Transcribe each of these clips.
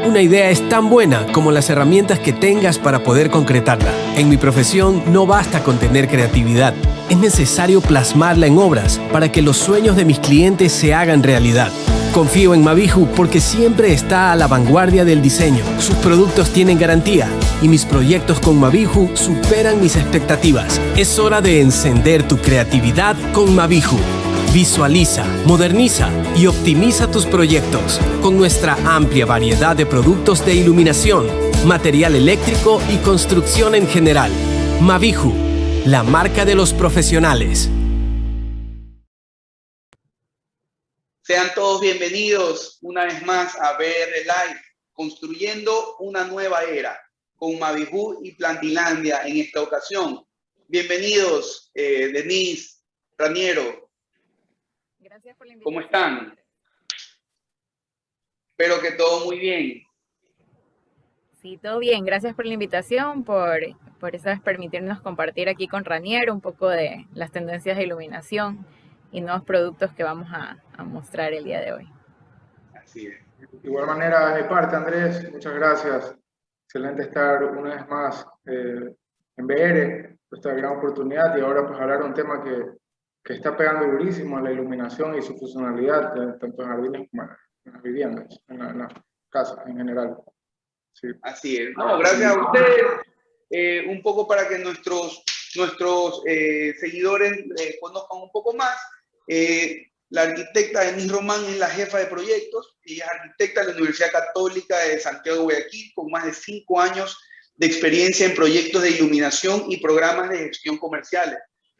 Una idea es tan buena como las herramientas que tengas para poder concretarla. En mi profesión no basta con tener creatividad, es necesario plasmarla en obras para que los sueños de mis clientes se hagan realidad. Confío en Mabiju porque siempre está a la vanguardia del diseño. Sus productos tienen garantía y mis proyectos con Mabiju superan mis expectativas. Es hora de encender tu creatividad con Mabiju. Visualiza, moderniza y optimiza tus proyectos con nuestra amplia variedad de productos de iluminación, material eléctrico y construcción en general. Mabiju, la marca de los profesionales. Sean todos bienvenidos una vez más a BR Live, construyendo una nueva era con Mabiju y Plantilandia en esta ocasión. Bienvenidos, Denise, Raniero. Gracias por la invitación. ¿Cómo están? Espero que todo muy bien. Sí, todo bien. Gracias por la invitación, por esa vez permitirnos compartir aquí con Raniero un poco de las tendencias de iluminación y nuevos productos que vamos a mostrar el día de hoy. Así es. De igual manera, de mi parte, Andrés, muchas gracias. Excelente estar una vez más en BR, esta gran oportunidad, y ahora pues hablar de un tema que está pegando durísimo, la iluminación y su funcionalidad, tanto en jardines como en las viviendas, en las casas en general. Sí. Así es. No, gracias a ustedes. Un poco para que nuestros seguidores conozcan un poco más. La arquitecta Denise Román es la jefa de proyectos. Ella es arquitecta de la Universidad Católica de Santiago de Guayaquil, con más de 5 años de experiencia en proyectos de iluminación y programas de gestión comerciales.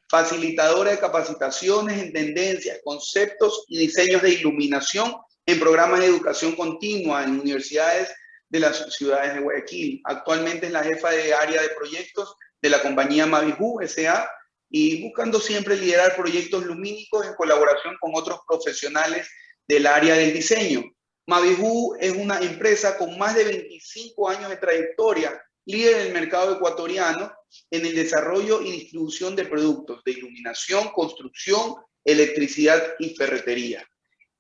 Facilitadora de capacitaciones en tendencias, conceptos y diseños de iluminación en programas de educación continua en universidades de las ciudades de Guayaquil. Actualmente es la jefa de área de proyectos de la compañía Mabiju S.A. y buscando siempre liderar proyectos lumínicos en colaboración con otros profesionales del área del diseño. Mabiju es una empresa con más de 25 años de trayectoria, líder en el mercado ecuatoriano en el desarrollo y distribución de productos de iluminación, construcción, electricidad y ferretería.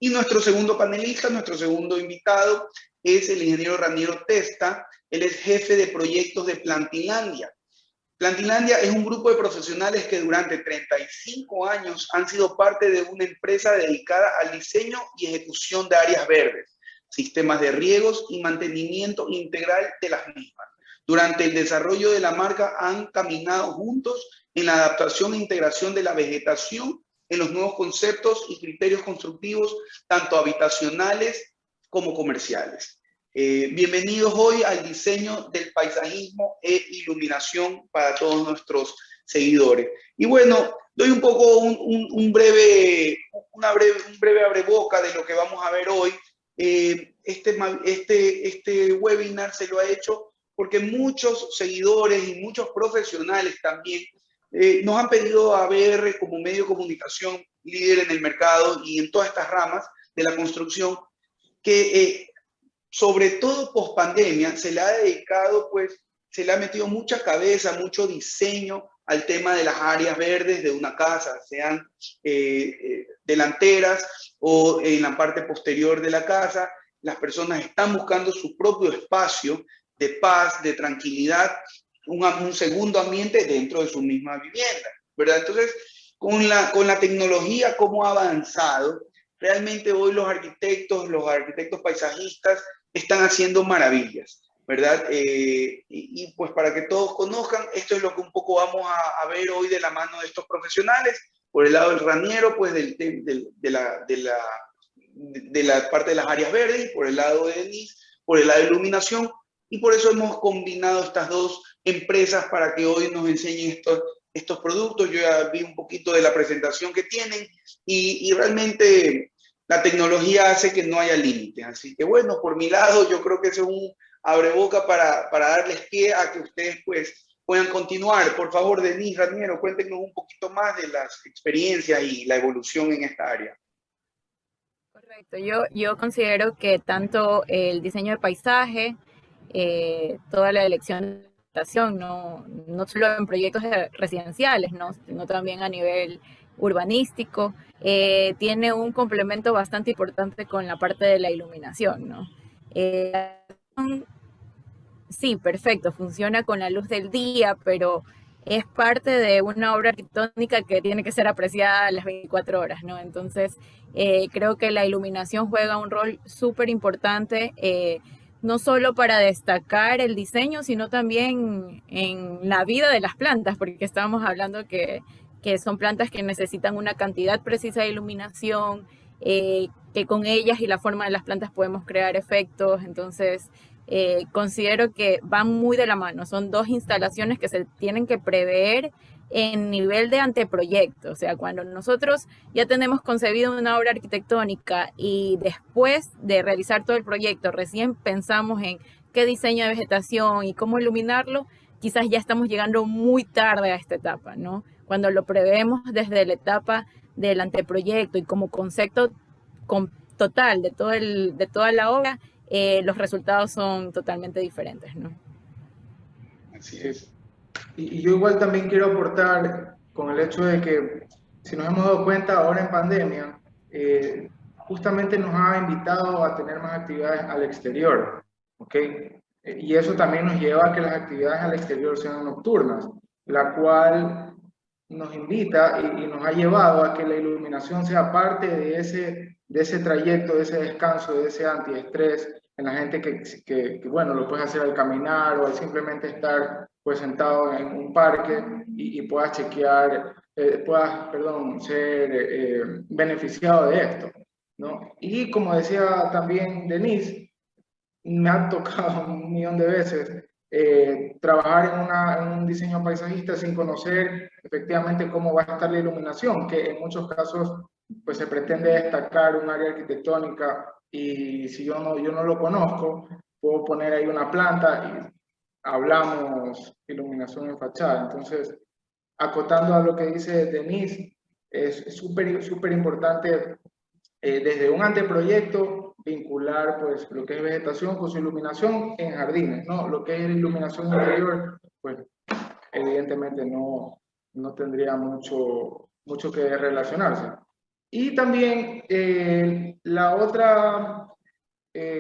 Y nuestro segundo panelista, nuestro segundo invitado, es el ingeniero Raniero Testa. Él es jefe de proyectos de Plantilandia. Plantilandia es un grupo de profesionales que durante 35 años han sido parte de una empresa dedicada al diseño y ejecución de áreas verdes, sistemas de riegos y mantenimiento integral de las mismas. Durante el desarrollo de la marca han caminado juntos en la adaptación e integración de la vegetación en los nuevos conceptos y criterios constructivos, tanto habitacionales como comerciales. Bienvenidos hoy al diseño del paisajismo e iluminación para todos nuestros seguidores. Y bueno, doy un poco un breve abreboca de lo que vamos a ver hoy. Este webinar se lo ha hecho porque muchos seguidores y muchos profesionales también nos han pedido a BR como medio de comunicación líder en el mercado y en todas estas ramas de la construcción, que sobre todo post pandemia se le ha dedicado, pues se le ha metido mucha cabeza, mucho diseño al tema de las áreas verdes de una casa, sean delanteras o en la parte posterior de la casa. Las personas están buscando su propio espacio de paz, de tranquilidad, un segundo ambiente dentro de su misma vivienda, ¿verdad? Entonces, con la tecnología, cómo ha avanzado, realmente hoy los arquitectos paisajistas están haciendo maravillas, ¿verdad? Y pues para que todos conozcan, esto es lo que un poco vamos a ver hoy de la mano de estos profesionales. Por el lado del Raniero, pues de la parte de las áreas verdes, y por el lado de Denise, por el lado de iluminación. Y por eso hemos combinado estas dos empresas para que hoy nos enseñen estos productos. Yo ya vi un poquito de la presentación que tienen y realmente la tecnología hace que no haya límites. Así que bueno, por mi lado yo creo que eso es un abreboca para darles pie a que ustedes pues puedan continuar. Por favor, Denise, Raniero, cuéntenos un poquito más de las experiencias y la evolución en esta área. Correcto. Yo considero que tanto el diseño de paisaje, toda la elección de habitación, no solo en proyectos residenciales, ¿no? Sino también a nivel urbanístico, tiene un complemento bastante importante con la parte de la iluminación, ¿no? Sí, perfecto, funciona con la luz del día, pero es parte de una obra arquitectónica que tiene que ser apreciada a las 24 horas, ¿no? Entonces, creo que la iluminación juega un rol súper importante, no solo para destacar el diseño, sino también en la vida de las plantas, porque estábamos hablando que son plantas que necesitan una cantidad precisa de iluminación, que con ellas y la forma de las plantas podemos crear efectos, entonces considero que van muy de la mano. Son dos instalaciones que se tienen que prever en nivel de anteproyecto. O sea, cuando nosotros ya tenemos concebido una obra arquitectónica y después de realizar todo el proyecto, recién pensamos en qué diseño de vegetación y cómo iluminarlo, quizás ya estamos llegando muy tarde a esta etapa, ¿no? Cuando lo prevemos desde la etapa del anteproyecto y como concepto total de toda la obra, los resultados son totalmente diferentes, ¿no? Así es. Y yo igual también quiero aportar con el hecho de que, si nos hemos dado cuenta ahora en pandemia, justamente nos ha invitado a tener más actividades al exterior, ¿ok? Y eso también nos lleva a que las actividades al exterior sean nocturnas, la cual nos invita y nos ha llevado a que la iluminación sea parte de ese trayecto, de ese descanso, de ese antiestrés en la gente que, bueno, lo puedes hacer al caminar o al simplemente estar pues sentado en un parque y puedas chequear, perdón, ser beneficiado de esto, ¿no? Y como decía también Denise, me ha tocado un millón de veces trabajar en un diseño paisajista sin conocer efectivamente cómo va a estar la iluminación, que en muchos casos pues se pretende destacar un área arquitectónica y si yo no lo conozco, puedo poner ahí una planta y hablamos iluminación en fachada. Entonces, acotando a lo que dice Denise, es súper importante desde un anteproyecto vincular pues lo que es vegetación con su iluminación en jardines, ¿no? Lo que es iluminación interior, pues evidentemente no tendría mucho que relacionarse. Y también la otra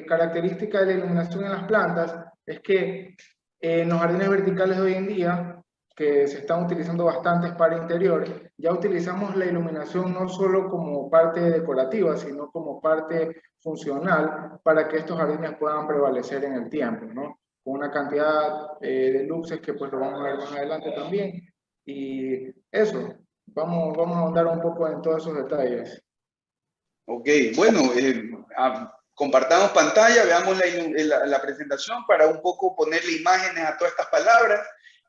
característica de la iluminación en las plantas es que en los jardines verticales de hoy en día, que se están utilizando bastantes para interior, ya utilizamos la iluminación no solo como parte decorativa, sino como parte funcional para que estos jardines puedan prevalecer en el tiempo, ¿no? Con una cantidad de luces que pues lo vamos a ver más adelante también. Y eso, vamos a ahondar un poco en todos esos detalles. Ok, bueno, compartamos pantalla, veamos la presentación para un poco ponerle imágenes a todas estas palabras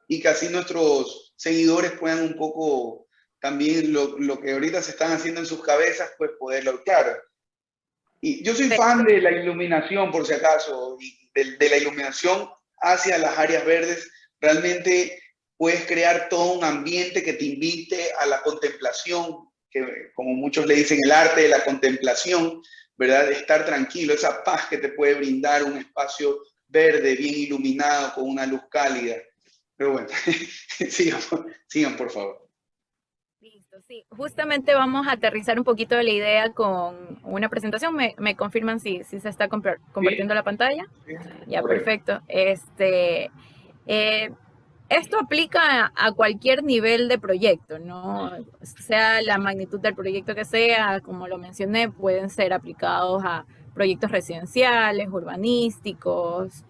y que así nuestros seguidores puedan un poco también lo que ahorita se están haciendo en sus cabezas, pues poderlo claro. Y yo soy fan de la iluminación, por si acaso, y de la iluminación hacia las áreas verdes. Realmente puedes crear todo un ambiente que te invite a la contemplación, que como muchos le dicen, el arte de la contemplación, ¿verdad? De estar tranquilo, esa paz que te puede brindar un espacio verde, bien iluminado, con una luz cálida. Pero bueno, sigan por favor. Listo, sí. Justamente vamos a aterrizar un poquito de la idea con una presentación. ¿Me confirman si se está compartiendo la pantalla? Sí. Ya, perfecto. Esto aplica a cualquier nivel de proyecto, ¿no? Sea la magnitud del proyecto que sea, como lo mencioné, pueden ser aplicados a proyectos residenciales, urbanísticos,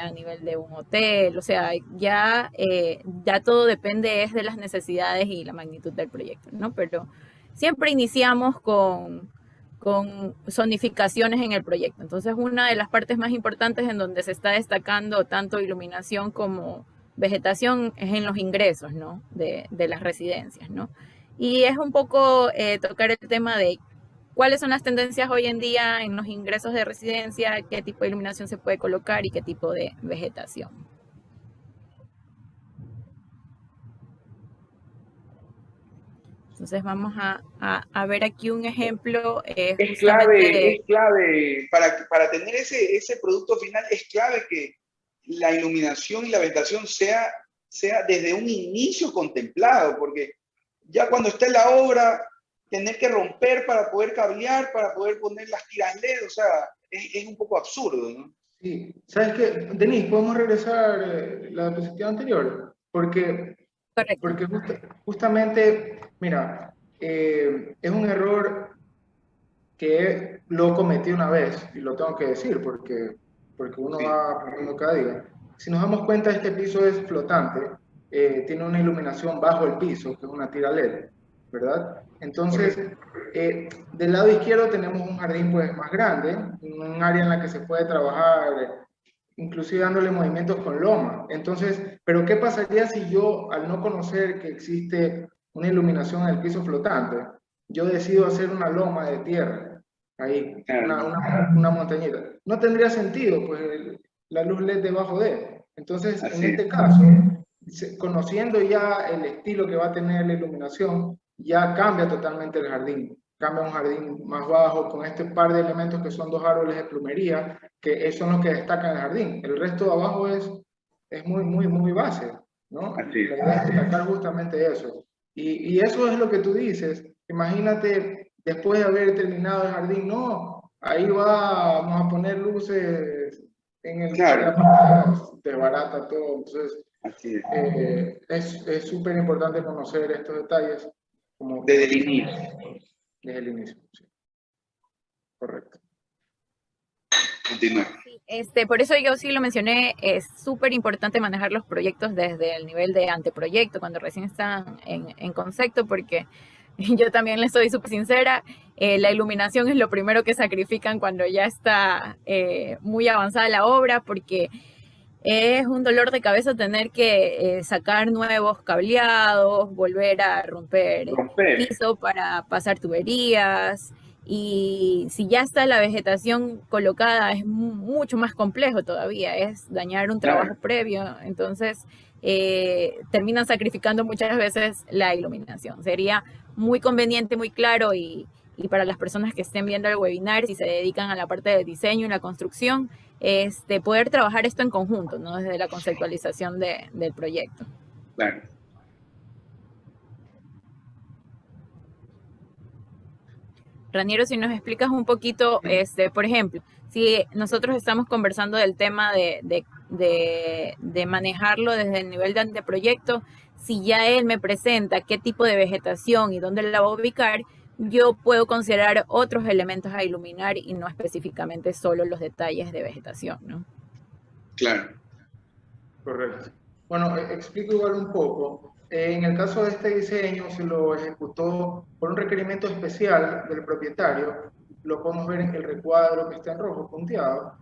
a nivel de un hotel, o sea, ya todo depende de las necesidades y la magnitud del proyecto, ¿no? Pero siempre iniciamos con zonificaciones en el proyecto. Entonces, una de las partes más importantes en donde se está destacando tanto iluminación como vegetación es en los ingresos, ¿no? de las residencias, ¿no? Y es un poco tocar el tema de cuáles son las tendencias hoy en día en los ingresos de residencia, qué tipo de iluminación se puede colocar y qué tipo de vegetación. Entonces vamos a ver aquí un ejemplo. Es clave para tener ese producto final, es clave que la iluminación y la vegetación sea desde un inicio contemplado, porque ya cuando está en la obra, tener que romper para poder cablear, para poder poner las tiras LED, o sea, es un poco absurdo, ¿no? Sí, ¿sabes qué? Denise, ¿podemos regresar la diapositiva anterior? Correcto. Porque justamente, mira, es un error que lo cometí una vez, y lo tengo que decir porque uno Sí, va aprendiendo cada día. Si nos damos cuenta, este piso es flotante, tiene una iluminación bajo el piso, que es una tira LED, ¿verdad? Entonces, correcto. del lado izquierdo tenemos un jardín pues más grande, un área en la que se puede trabajar, inclusive dándole movimientos con loma. Entonces, pero ¿qué pasaría si yo, al no conocer que existe una iluminación en el piso flotante, yo decido hacer una loma de tierra, ahí, Claro. una montañita? No tendría sentido, pues la luz LED debajo de. Entonces, en Así es. este caso, conociendo ya el estilo que va a tener la iluminación, ya cambia totalmente el jardín. Cambia un jardín más bajo con este par de elementos que son dos árboles de plumería, que son los que destacan el jardín. El resto de abajo es muy base, ¿no? Así es. La idea es destacar justamente eso. Y eso es lo que tú dices. Imagínate, después de haber terminado el jardín, no, ahí vamos a poner luces en el Claro, te barata todo. Entonces, así es. es súper importante conocer estos detalles Desde como el inicio. desde el inicio. Sí, correcto. Continúa. Por eso yo sí lo mencioné, es súper importante manejar los proyectos desde el nivel de anteproyecto, cuando recién están en concepto, porque yo también les soy súper sincera, la iluminación es lo primero que sacrifican cuando ya está muy avanzada la obra, porque es un dolor de cabeza tener que sacar nuevos cableados, volver a romper Romper. piso para pasar tuberías. Y si ya está la vegetación colocada, es mucho más complejo todavía, es dañar un trabajo Claro. previo. Entonces, terminan sacrificando muchas veces la iluminación. Sería muy conveniente, muy claro y para las personas que estén viendo el webinar, si se dedican a la parte del diseño y la construcción, poder trabajar esto en conjunto, ¿no? Desde la conceptualización del proyecto. Claro. Raniero, si nos explicas un poquito, por ejemplo, si nosotros estamos conversando del tema de manejarlo desde el nivel de anteproyecto, si ya él me presenta qué tipo de vegetación y dónde la va a ubicar, yo puedo considerar otros elementos a iluminar y no específicamente solo los detalles de vegetación, ¿no? Claro. Correcto. Bueno, explico igual un poco. En el caso de este diseño, se lo ejecutó por un requerimiento especial del propietario. Lo podemos ver en el recuadro que está en rojo punteado.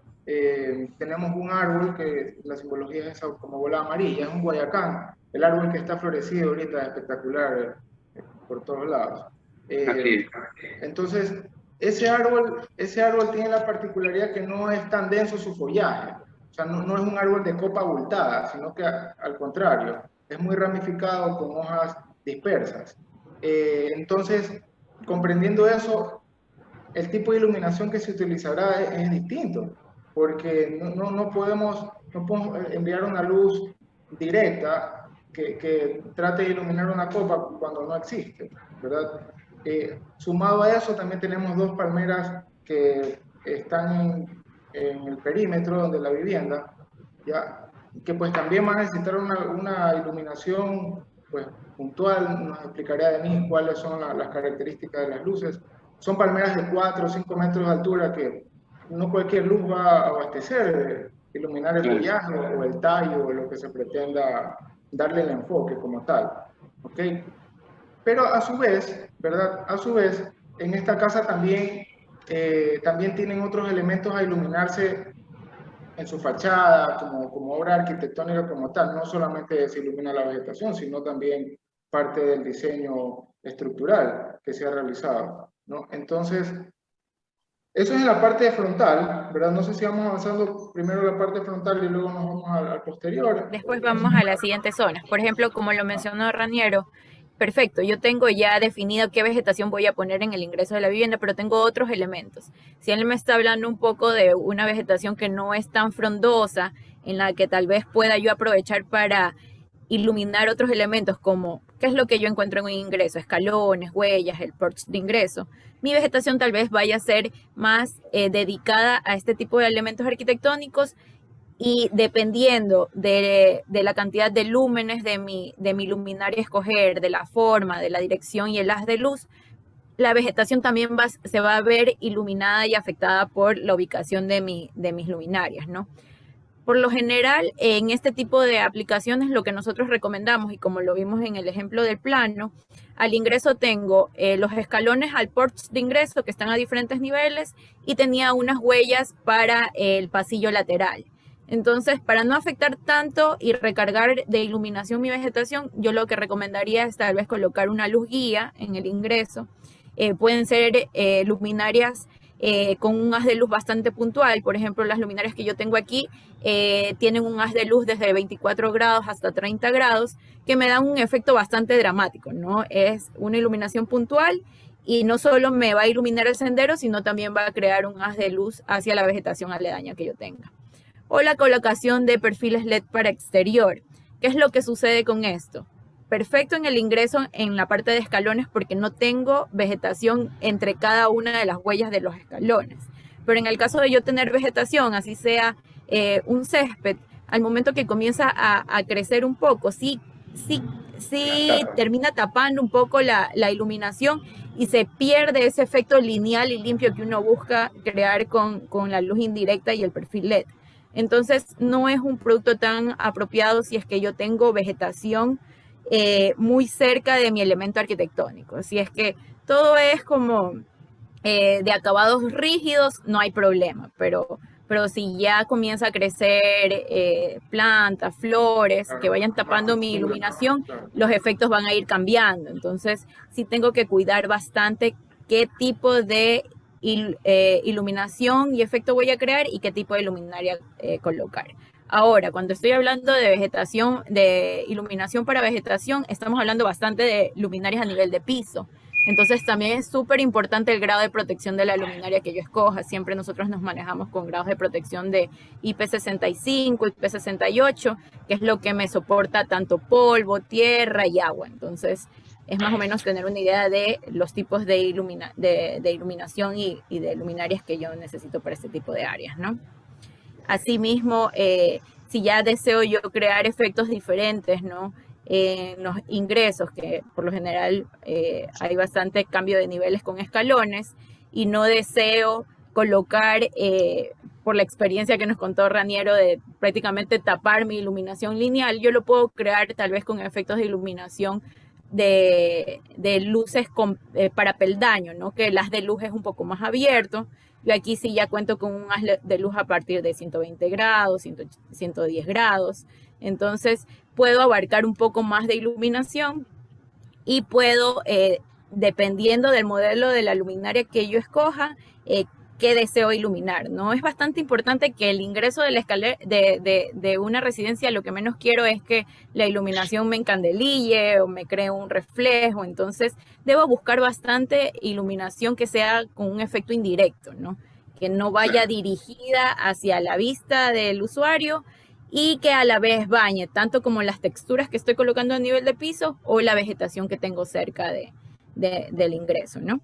Tenemos un árbol que la simbología es esa como bola amarilla, es un guayacán. El árbol que está florecido ahorita es espectacular por todos lados. Así es. Entonces, ese árbol tiene la particularidad que no es tan denso su follaje. O sea, no es un árbol de copa abultada, sino que al contrario, es muy ramificado con hojas dispersas. Entonces, comprendiendo eso, el tipo de iluminación que se utilizará es distinto, porque no podemos enviar una luz directa que trate de iluminar una copa cuando no existe, ¿verdad? Sumado a eso, también tenemos dos palmeras que están en el perímetro de la vivienda, ¿ya? Que pues también van a necesitar una iluminación pues, puntual. Nos explicaría Denise cuáles son las características de las luces. Son palmeras de 4 o 5 metros de altura que no cualquier luz va a abastecer, iluminar el follaje o el tallo o lo que se pretenda darle el enfoque como tal. ¿Ok? Pero a su vez, ¿verdad? A su vez, en esta casa también tienen otros elementos a iluminarse en su fachada, como obra arquitectónica como tal. No solamente se ilumina la vegetación, sino también parte del diseño estructural que se ha realizado, ¿no? Entonces, eso es en la parte frontal, ¿verdad? No sé si vamos avanzando primero la parte frontal y luego nos vamos al posterior. Después vamos a las siguientes zonas. Por ejemplo, como lo mencionó Raniero, perfecto, yo tengo ya definido qué vegetación voy a poner en el ingreso de la vivienda, pero tengo otros elementos. Si él me está hablando un poco de una vegetación que no es tan frondosa, en la que tal vez pueda yo aprovechar para iluminar otros elementos como, ¿qué es lo que yo encuentro en un ingreso? Escalones, huellas, el porche de ingreso. Mi vegetación tal vez vaya a ser más dedicada a este tipo de elementos arquitectónicos, y dependiendo de la cantidad de lúmenes de mi luminaria a escoger, de la forma, de la dirección y el haz de luz, la vegetación también se va a ver iluminada y afectada por la ubicación de mis luminarias, ¿no? Por lo general, en este tipo de aplicaciones, lo que nosotros recomendamos, y como lo vimos en el ejemplo del plano, al ingreso tengo los escalones al porche de ingreso que están a diferentes niveles, y tenía unas huellas para el pasillo lateral. Entonces, para no afectar tanto y recargar de iluminación mi vegetación, yo lo que recomendaría es tal vez colocar una luz guía en el ingreso. Pueden ser luminarias con un haz de luz bastante puntual. Por ejemplo, las luminarias que yo tengo aquí tienen un haz de luz desde 24 grados hasta 30 grados, que me dan un efecto bastante dramático, ¿no? Es una iluminación puntual y no solo me va a iluminar el sendero, sino también va a crear un haz de luz hacia la vegetación aledaña que yo tenga. O la colocación de perfiles LED para exterior. ¿Qué es lo que sucede con esto? Perfecto en el ingreso en la parte de escalones porque no tengo vegetación entre cada una de las huellas de los escalones. Pero en el caso de yo tener vegetación, así sea un césped, al momento que comienza a crecer un poco, sí termina tapando un poco la iluminación y se pierde ese efecto lineal y limpio que uno busca crear con la luz indirecta y el perfil LED. Entonces no es un producto tan apropiado si es que yo tengo vegetación muy cerca de mi elemento arquitectónico. Si es que todo es como de acabados rígidos, no hay problema, pero si ya comienza a crecer plantas, flores, que vayan tapando mi iluminación, los efectos van a ir cambiando. Entonces sí tengo que cuidar bastante qué tipo de iluminación y efecto voy a crear y qué tipo de luminaria colocar. Ahora, cuando estoy hablando de vegetación, de iluminación para vegetación, estamos hablando bastante de luminarias a nivel de piso. Entonces también es súper importante el grado de protección de la luminaria que yo escoja. Siempre nosotros nos manejamos con grados de protección de IP65, IP68, que es lo que me soporta tanto polvo, tierra y agua. Entonces es más o menos tener una idea de los tipos de iluminación y de luminarias que yo necesito para este tipo de áreas, ¿no? Asimismo, si ya deseo yo crear efectos diferentes, ¿no? En los ingresos, que por lo general hay bastante cambio de niveles con escalones, y no deseo colocar, por la experiencia que nos contó Raniero, de prácticamente tapar mi iluminación lineal, yo lo puedo crear tal vez con efectos de iluminación de luces para peldaño, ¿no? Que el haz de luz es un poco más abierto. Yo aquí sí ya cuento con un haz de luz a partir de 120 grados, 110 grados. Entonces puedo abarcar un poco más de iluminación y puedo, dependiendo del modelo de la luminaria que yo escoja, qué deseo iluminar, ¿no? Es bastante importante que el ingreso de la escalera de una residencia, lo que menos quiero es que la iluminación me encandelille o me cree un reflejo. Entonces debo buscar bastante iluminación que sea con un efecto indirecto, ¿no? Que no vaya dirigida hacia la vista del usuario y que a la vez bañe tanto como las texturas que estoy colocando a nivel de piso o la vegetación que tengo cerca del ingreso, ¿no?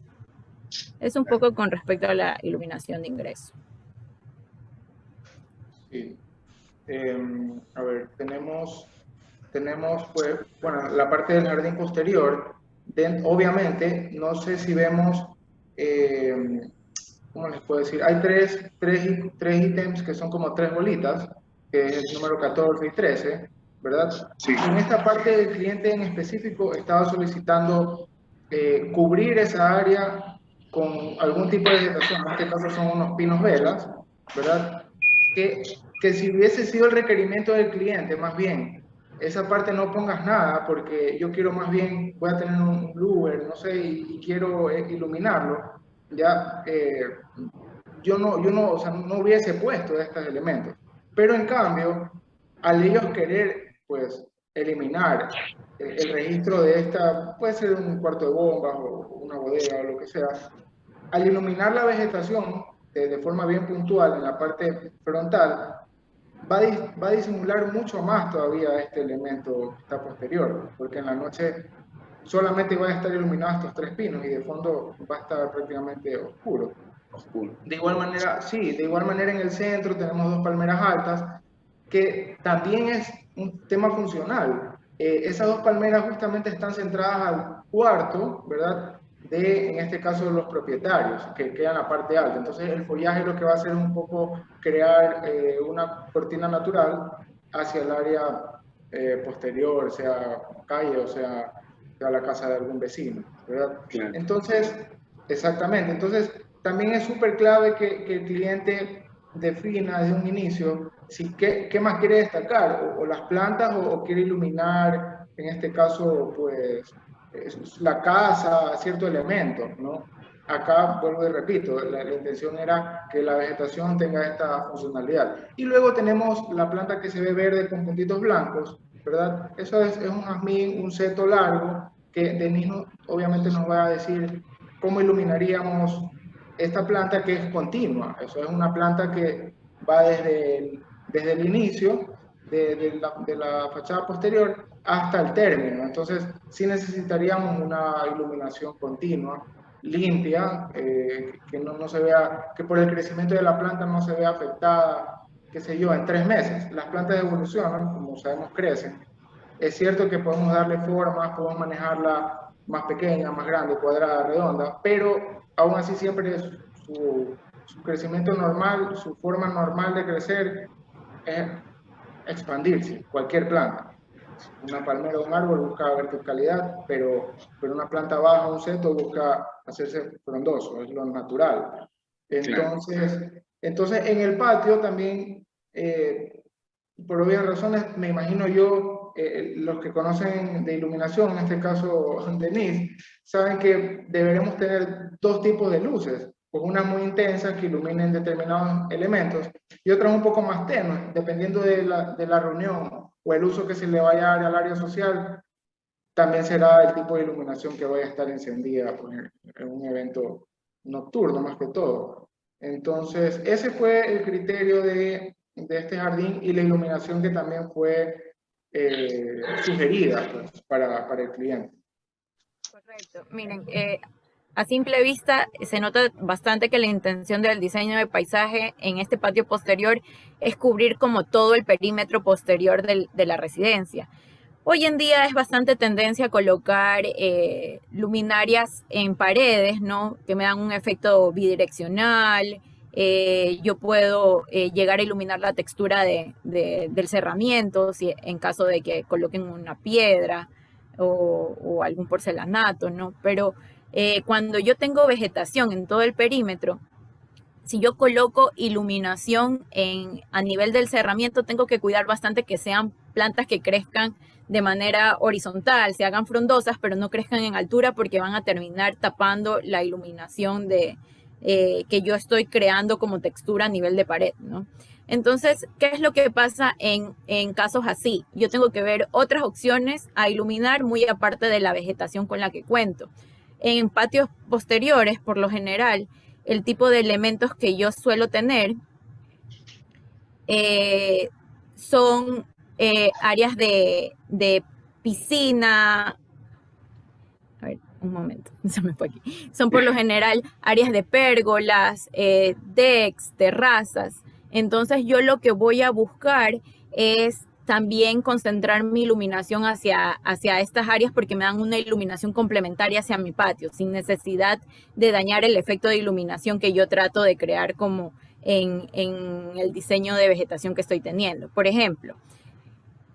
Es un poco con respecto a la iluminación de ingreso. Sí. A ver, tenemos pues, bueno, la parte del jardín posterior. Obviamente, no sé si vemos, ¿cómo les puedo decir? Hay tres ítems que son como tres bolitas, que es el número 14 y 13, ¿verdad? Sí. En esta parte del cliente en específico estaba solicitando cubrir esa área con algún tipo de vegetación. En este caso son unos pinos velas, ¿verdad? Que si hubiese sido el requerimiento del cliente, más bien, esa parte no pongas nada, porque yo quiero más bien, voy a tener un bluer, no sé, y quiero iluminarlo, ya, yo no, o sea, no hubiese puesto estos elementos. Pero en cambio, al ellos querer, pues, eliminar el registro de esta, puede ser un cuarto de bombas o una bodega o lo que sea, al iluminar la vegetación de forma bien puntual en la parte frontal, va a disimular mucho más todavía este elemento que está posterior, porque en la noche solamente van a estar iluminados estos 3 pinos y de fondo va a estar prácticamente oscuro. De igual manera, sí, de igual manera en el centro tenemos 2 palmeras altas, que también es un tema funcional. Esas 2 palmeras justamente están centradas al cuarto, ¿verdad? En este caso, los propietarios, que quedan en la parte alta. Entonces, el follaje lo que va a hacer es un poco crear una cortina natural hacia el área posterior, sea calle o sea la casa de algún vecino, ¿verdad? Claro. Entonces, exactamente. Entonces, también es súper clave que el cliente defina desde un inicio qué más quiere destacar, o las plantas, o quiere iluminar, en este caso, pues, la casa, cierto elemento, ¿no? Acá, vuelvo y repito, la intención era que la vegetación tenga esta funcionalidad. Y luego tenemos la planta que se ve verde con puntitos blancos, ¿verdad? Eso es un jazmín, un seto largo, que Denise obviamente nos va a decir cómo iluminaríamos esta planta, que es continua. Eso es una planta que va desde el inicio de la fachada posterior hasta el término. Entonces, sí necesitaríamos una iluminación continua, limpia, que no se vea, que por el crecimiento de la planta no se vea afectada, qué sé yo, en 3 meses. Las plantas evolucionan, como sabemos, crecen. Es cierto que podemos darle formas, podemos manejarla más pequeña, más grande, cuadrada, redonda, pero aún así siempre es su crecimiento normal, su forma normal de crecer es expandirse, cualquier planta. Una palmera o un árbol busca verticalidad, pero una planta baja, un seto, busca hacerse frondoso, es lo natural. Entonces en el patio también, por obvias razones, me imagino yo, los que conocen de iluminación, en este caso Denise, saben que deberemos tener 2 tipos de luces, pues unas muy intensas que iluminen determinados elementos y otras un poco más tenues, dependiendo de la reunión o el uso que se le vaya a dar al área social. También será el tipo de iluminación que vaya a estar encendida, pues, en un evento nocturno más que todo. Entonces, ese fue el criterio de este jardín, y la iluminación que también fue sugerida, pues, para el cliente. Correcto. Miren, a simple vista se nota bastante que la intención del diseño de paisaje en este patio posterior es cubrir como todo el perímetro posterior de la residencia. Hoy en día es bastante tendencia a colocar luminarias en paredes, ¿no? Que me dan un efecto bidireccional. Yo puedo llegar a iluminar la textura del cerramiento, si en caso de que coloquen una piedra o algún porcelanato, ¿no? Pero cuando yo tengo vegetación en todo el perímetro, si yo coloco iluminación a nivel del cerramiento, tengo que cuidar bastante que sean plantas que crezcan de manera horizontal, se hagan frondosas, pero no crezcan en altura, porque van a terminar tapando la iluminación que yo estoy creando como textura a nivel de pared, ¿no? Entonces, ¿qué es lo que pasa en casos así? Yo tengo que ver otras opciones a iluminar, muy aparte de la vegetación con la que cuento. En patios posteriores, por lo general, el tipo de elementos que yo suelo tener son áreas de piscina. A ver, un momento, se me fue aquí. Son por lo general áreas de pérgolas, decks, terrazas. Entonces yo lo que voy a buscar es también concentrar mi iluminación hacia estas áreas, porque me dan una iluminación complementaria hacia mi patio, sin necesidad de dañar el efecto de iluminación que yo trato de crear como en el diseño de vegetación que estoy teniendo. Por ejemplo,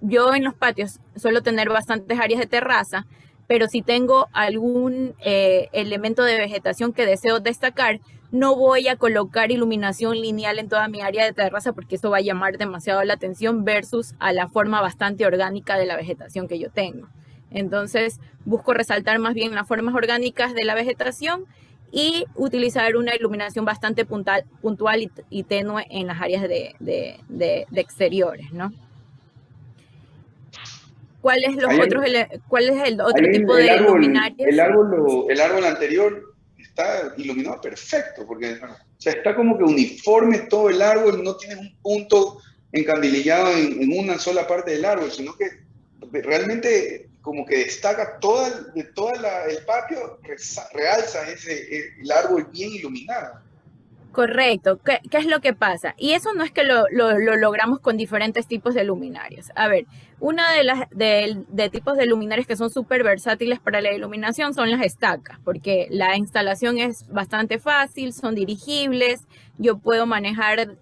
yo en los patios suelo tener bastantes áreas de terraza, pero si tengo algún elemento de vegetación que deseo destacar, no voy a colocar iluminación lineal en toda mi área de terraza, porque eso va a llamar demasiado la atención versus a la forma bastante orgánica de la vegetación que yo tengo. Entonces, busco resaltar más bien las formas orgánicas de la vegetación y utilizar una iluminación bastante puntual y tenue en las áreas de exteriores, ¿no? ¿Cuál es el otro tipo de luminarias? El árbol anterior está iluminado perfecto, porque o sea, está como que uniforme todo el árbol, no tienes un punto encandilillado en una sola parte del árbol, sino que realmente como que destaca el patio, realza el árbol bien iluminado. Correcto. ¿Qué es lo que pasa? Y eso no es que lo logramos con diferentes tipos de luminarias. A ver, una de tipos de luminarias que son súper versátiles para la iluminación son las estacas, porque la instalación es bastante fácil, son dirigibles, yo puedo manejar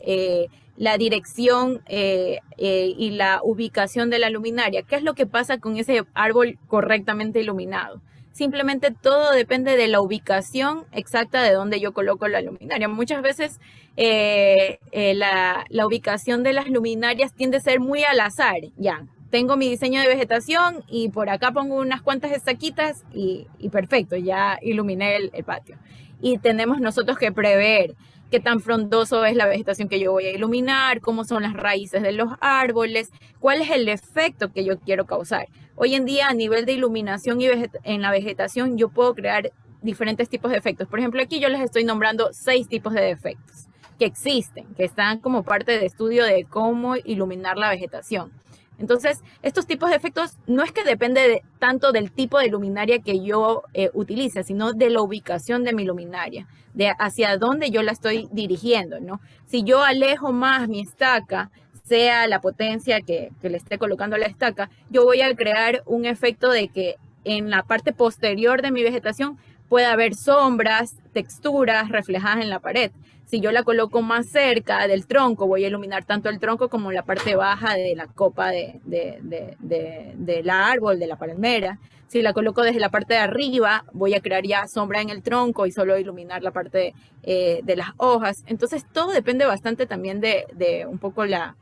la dirección y la ubicación de la luminaria. ¿Qué es lo que pasa con ese árbol correctamente iluminado? Simplemente todo depende de la ubicación exacta de donde yo coloco la luminaria. Muchas veces la ubicación de las luminarias tiende a ser muy al azar. Ya, tengo mi diseño de vegetación y por acá pongo unas cuantas estaquitas y perfecto, ya iluminé el patio. Y tenemos nosotros que prever qué tan frondoso es la vegetación que yo voy a iluminar, cómo son las raíces de los árboles, cuál es el efecto que yo quiero causar. Hoy en día, a nivel de iluminación y en la vegetación, yo puedo crear diferentes tipos de efectos. Por ejemplo, aquí yo les estoy nombrando 6 tipos de efectos que existen, que están como parte de estudio de cómo iluminar la vegetación. Entonces, estos tipos de efectos no es que depende tanto del tipo de luminaria que yo utilice, sino de la ubicación de mi luminaria, de hacia dónde yo la estoy dirigiendo, ¿no? Si yo alejo más mi estaca, sea la potencia que le esté colocando a la estaca, yo voy a crear un efecto de que en la parte posterior de mi vegetación pueda haber sombras, texturas reflejadas en la pared. Si yo la coloco más cerca del tronco, voy a iluminar tanto el tronco como la parte baja de la copa del árbol, de la palmera. Si la coloco desde la parte de arriba, voy a crear ya sombra en el tronco y solo iluminar la parte de las hojas. Entonces, todo depende bastante también de un poco la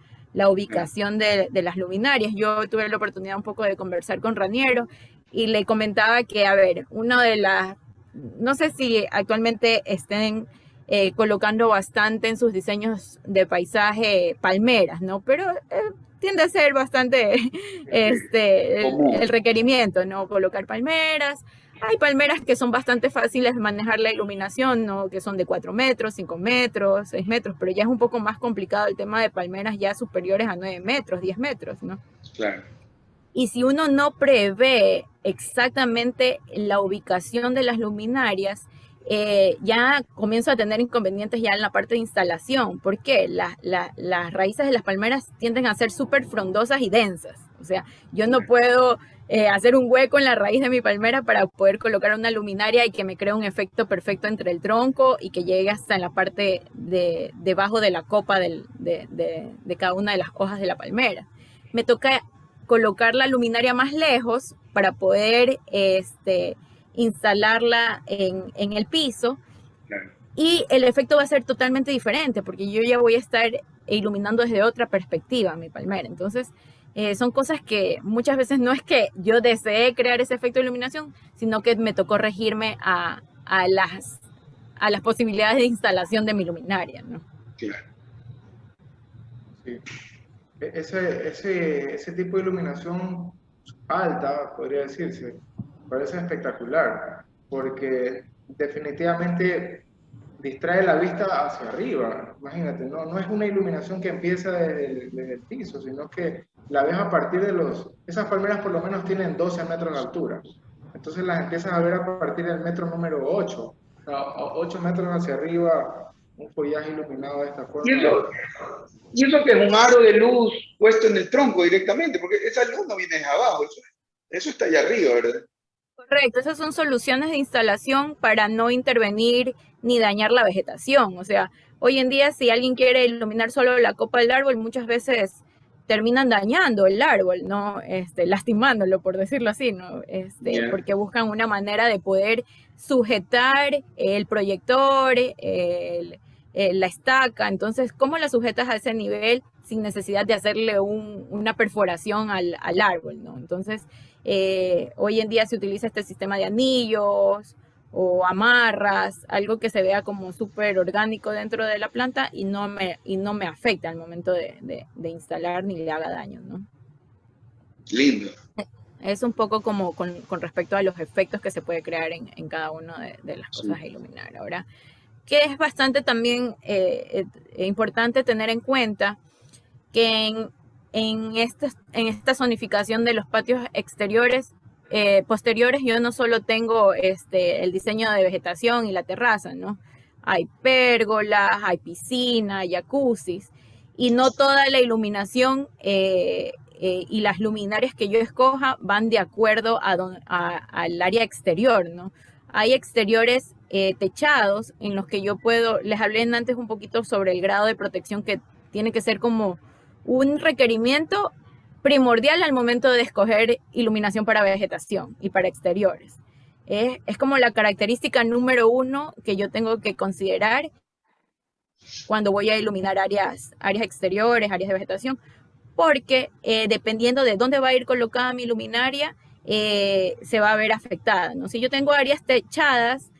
ubicación de las luminarias. Yo tuve la oportunidad un poco de conversar con Raniero y le comentaba que, a ver, no sé si actualmente estén colocando bastante en sus diseños de paisaje palmeras, ¿no? Pero tiende a ser bastante el requerimiento, ¿no? Colocar palmeras. Hay palmeras que son bastante fáciles de manejar la iluminación, ¿no? Que son de 4 metros, 5 metros, 6 metros, pero ya es un poco más complicado el tema de palmeras ya superiores a 9 metros, 10 metros, ¿no? Claro. Y si uno no prevé exactamente la ubicación de las luminarias, ya comienzo a tener inconvenientes ya en la parte de instalación. ¿Por qué? Las raíces de las palmeras tienden a ser súper frondosas y densas. O sea, yo no puedo hacer un hueco en la raíz de mi palmera para poder colocar una luminaria y que me cree un efecto perfecto entre el tronco y que llegue hasta en la parte debajo de la copa de cada una de las hojas de la palmera. Me toca colocar la luminaria más lejos para poder instalarla en el piso, claro. Y el efecto va a ser totalmente diferente porque yo ya voy a estar iluminando desde otra perspectiva mi palmera. Entonces son cosas que muchas veces no es que yo deseé crear ese efecto de iluminación, sino que me tocó regirme a las posibilidades de instalación de mi luminaria, ¿no? Claro. Sí. Ese tipo de iluminación alta, podría decirse, parece espectacular, porque definitivamente distrae la vista hacia arriba. Imagínate, no es una iluminación que empieza desde el piso, sino que la ves a partir esas palmeras por lo menos tienen 12 metros de altura, entonces las empiezas a ver a partir del metro número 8, o sea, 8 metros hacia arriba, un follaje iluminado de esta forma. Y eso que es un aro de luz puesto en el tronco directamente, porque esa luz no viene de abajo, eso está allá arriba, ¿verdad? Correcto, esas son soluciones de instalación para no intervenir ni dañar la vegetación. O sea, hoy en día si alguien quiere iluminar solo la copa del árbol, muchas veces terminan dañando el árbol, ¿no? Lastimándolo, por decirlo así, ¿no? Porque buscan una manera de poder sujetar el proyector, la estaca. Entonces, ¿cómo la sujetas a ese nivel sin necesidad de hacerle una perforación al árbol, ¿no? Entonces, hoy en día se utiliza este sistema de anillos o amarras, algo que se vea como súper orgánico dentro de la planta y no me afecta al momento de instalar ni le haga daño, ¿no? Lindo. Es un poco como con respecto a los efectos que se puede crear en cada una de las cosas a iluminar. Ahora, que es bastante también importante tener en cuenta que en esta zonificación de los patios exteriores, posteriores, yo no solo tengo el diseño de vegetación y la terraza, ¿no? Hay pérgolas, hay piscina, jacuzzis, y no toda la iluminación y las luminarias que yo escoja van de acuerdo al área exterior, ¿no? Hay exteriores techados en los que yo puedo, les hablé antes un poquito sobre el grado de protección que tiene que ser como un requerimiento primordial al momento de escoger iluminación para vegetación y para exteriores. Es como la característica número 1 que yo tengo que considerar cuando voy a iluminar áreas exteriores, áreas de vegetación, porque dependiendo de dónde va a ir colocada mi luminaria, se va a ver afectada, ¿no? Si yo tengo áreas techadas,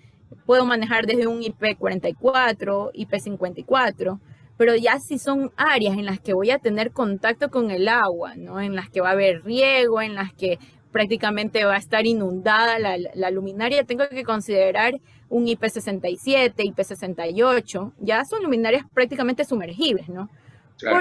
puedo manejar desde un IP44, IP54, pero ya si son áreas en las que voy a tener contacto con el agua, ¿no? En las que va a haber riego, en las que prácticamente va a estar inundada la luminaria, tengo que considerar un IP67, IP68, ya son luminarias prácticamente sumergibles, ¿no? Claro.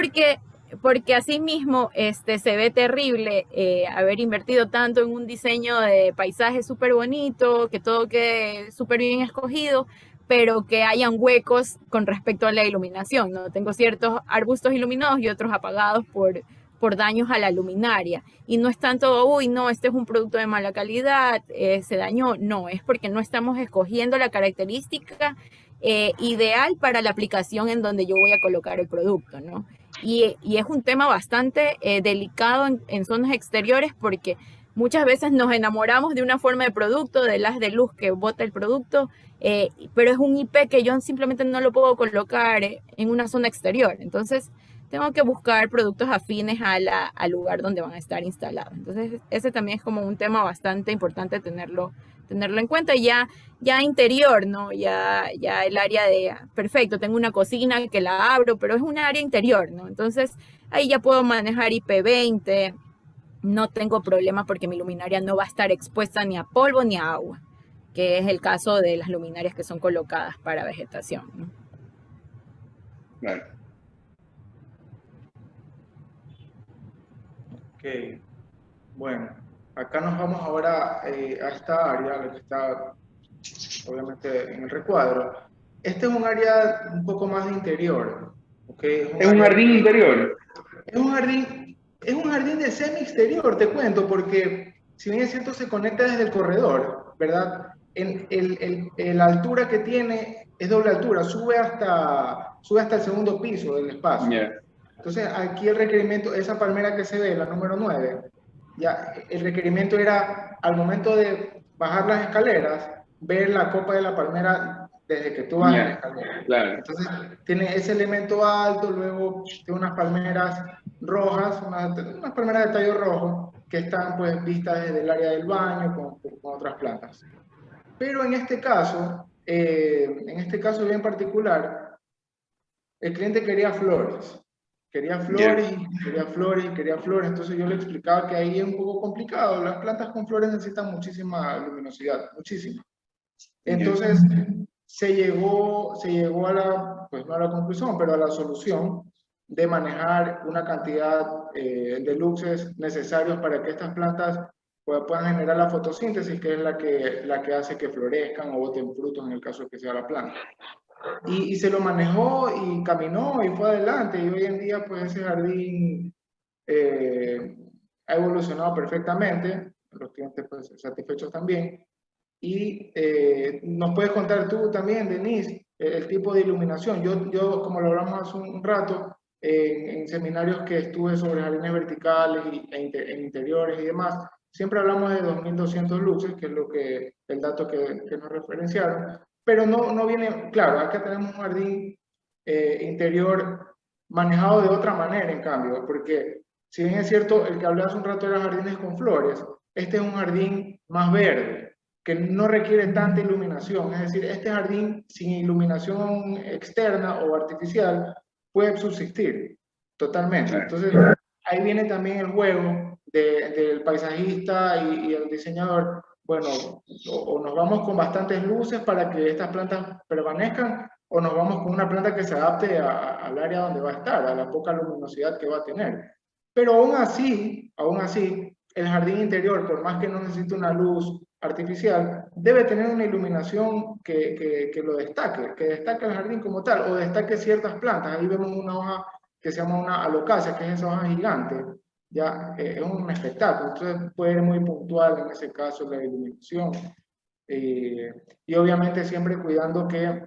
Porque asimismo se ve terrible haber invertido tanto en un diseño de paisaje súper bonito, que todo quede súper bien escogido, pero que hayan huecos con respecto a la iluminación, ¿no? Tengo ciertos arbustos iluminados y otros apagados por daños a la luminaria. Y no es tanto, uy, no, este es un producto de mala calidad, se dañó. No, es porque no estamos escogiendo la característica ideal para la aplicación en donde yo voy a colocar el producto, ¿no? Y es un tema bastante delicado en zonas exteriores porque muchas veces nos enamoramos de una forma de producto, del haz de luz que bota el producto, pero es un IP que yo simplemente no lo puedo colocar en una zona exterior. Entonces, tengo que buscar productos afines al lugar donde van a estar instalados. Entonces, ese también es como un tema bastante importante tenerlo en cuenta. Y ya interior, ¿no? Ya el área perfecto, tengo una cocina que la abro, pero es un área interior, ¿no? Entonces, ahí ya puedo manejar IP20, no tengo problema porque mi luminaria no va a estar expuesta ni a polvo ni a agua, que es el caso de las luminarias que son colocadas para vegetación, ¿no? Claro. Ok, bueno, acá nos vamos ahora a esta área, la que está obviamente en el recuadro. Este es un área un poco más de interior, ¿okay? ¿Es un jardín interior? Es un jardín de semi-exterior, te cuento, porque si bien es cierto se conecta desde el corredor, ¿verdad? La altura que tiene es doble altura, sube hasta el segundo piso del espacio. Yeah. Entonces, aquí el requerimiento, esa palmera que se ve, la número 9, ya el requerimiento era, al momento de bajar las escaleras, ver la copa de la palmera desde que tú vas en la escalera. Claro. Entonces, tiene ese elemento alto, luego tiene unas palmeras rojas, unas palmeras de tallo rojo, que están pues vistas desde el área del baño con otras plantas. Pero en este caso bien particular, el cliente quería flores. Quería flores, entonces yo le explicaba que ahí es un poco complicado, las plantas con flores necesitan muchísima luminosidad, muchísima. Entonces se llegó a la, pues no a la conclusión, pero a la solución de manejar una cantidad de luxes necesarios para que estas plantas puedan generar la fotosíntesis, que es la que hace que florezcan o boten frutos en el caso de que sea la planta. Y se lo manejó y caminó y fue adelante, y hoy en día pues ese jardín ha evolucionado perfectamente, los clientes pues satisfechos también. Y nos puedes contar tú también, Denise, el tipo de iluminación. Yo como lo hablamos hace un rato, en seminarios que estuve sobre jardines verticales en interiores y demás, siempre hablamos de 2200 luxes, que es el dato que nos referenciaron. Pero no viene, claro, acá tenemos un jardín interior manejado de otra manera, en cambio, porque si bien es cierto, el que hablé hace un rato era jardines con flores, este es un jardín más verde, que no requiere tanta iluminación, es decir, este jardín sin iluminación externa o artificial puede subsistir totalmente. Entonces, ahí viene también el juego del paisajista y el diseñador. Bueno, o nos vamos con bastantes luces para que estas plantas permanezcan, o nos vamos con una planta que se adapte al área donde va a estar, a la poca luminosidad que va a tener. Pero aún así, el jardín interior, por más que no necesite una luz artificial, debe tener una iluminación que lo destaque, que destaque el jardín como tal, o destaque ciertas plantas. Ahí vemos una hoja que se llama una alocasia, que es esa hoja gigante, ya es un espectáculo. Entonces puede ser muy puntual en ese caso la iluminación. Y obviamente siempre cuidando que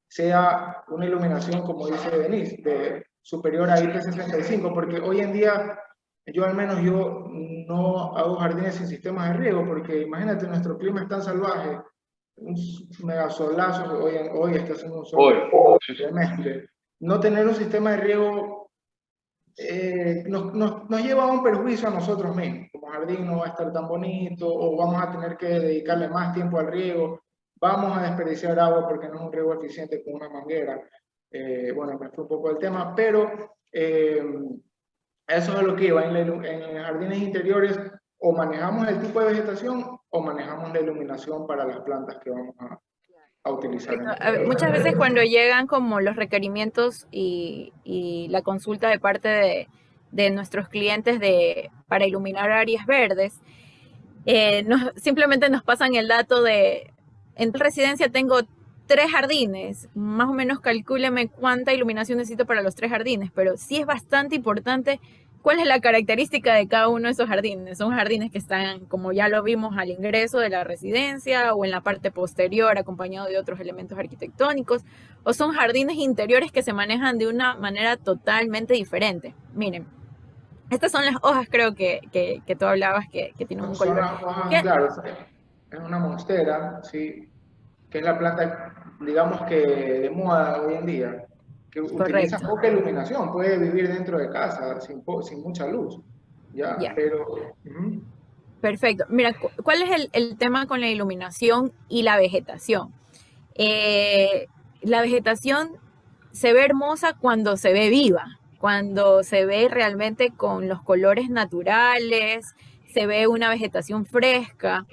sea una iluminación, como dice Denise, superior a IP65, porque hoy en día, al menos yo no hago jardines sin sistemas de riego, porque imagínate, nuestro clima es tan salvaje, un mega solazo, hoy está haciendo un sol tremendo. No tener un sistema de riego nos lleva a un perjuicio a nosotros mismos. Como jardín no va a estar tan bonito, o vamos a tener que dedicarle más tiempo al riego, vamos a desperdiciar agua porque no es un riego eficiente con una manguera. Bueno, me fue un poco del tema, pero eso es lo que iba. En jardines interiores, o manejamos el tipo de vegetación o manejamos la iluminación para las plantas que vamos a utilizar. Muchas veces cuando llegan como los requerimientos y la consulta de parte de nuestros clientes para iluminar áreas verdes, simplemente nos pasan el dato de, en residencia tengo 3 jardines, más o menos calcúleme cuánta iluminación necesito para los 3 jardines, pero sí es bastante importante cuál es la característica de cada uno de esos jardines. Son jardines que están, como ya lo vimos, al ingreso de la residencia o en la parte posterior, acompañado de otros elementos arquitectónicos, o son jardines interiores que se manejan de una manera totalmente diferente. Miren, estas son las hojas, creo que tú hablabas, que tienen un color. Claro, es una monstera, sí, que es la planta, digamos que de moda hoy en día, que utiliza poca iluminación, puede vivir dentro de casa sin mucha luz. Pero... Perfecto. Mira, ¿cuál es el tema con la iluminación y la vegetación? La vegetación se ve hermosa cuando se ve viva, cuando se ve realmente con los colores naturales, se ve una vegetación fresca.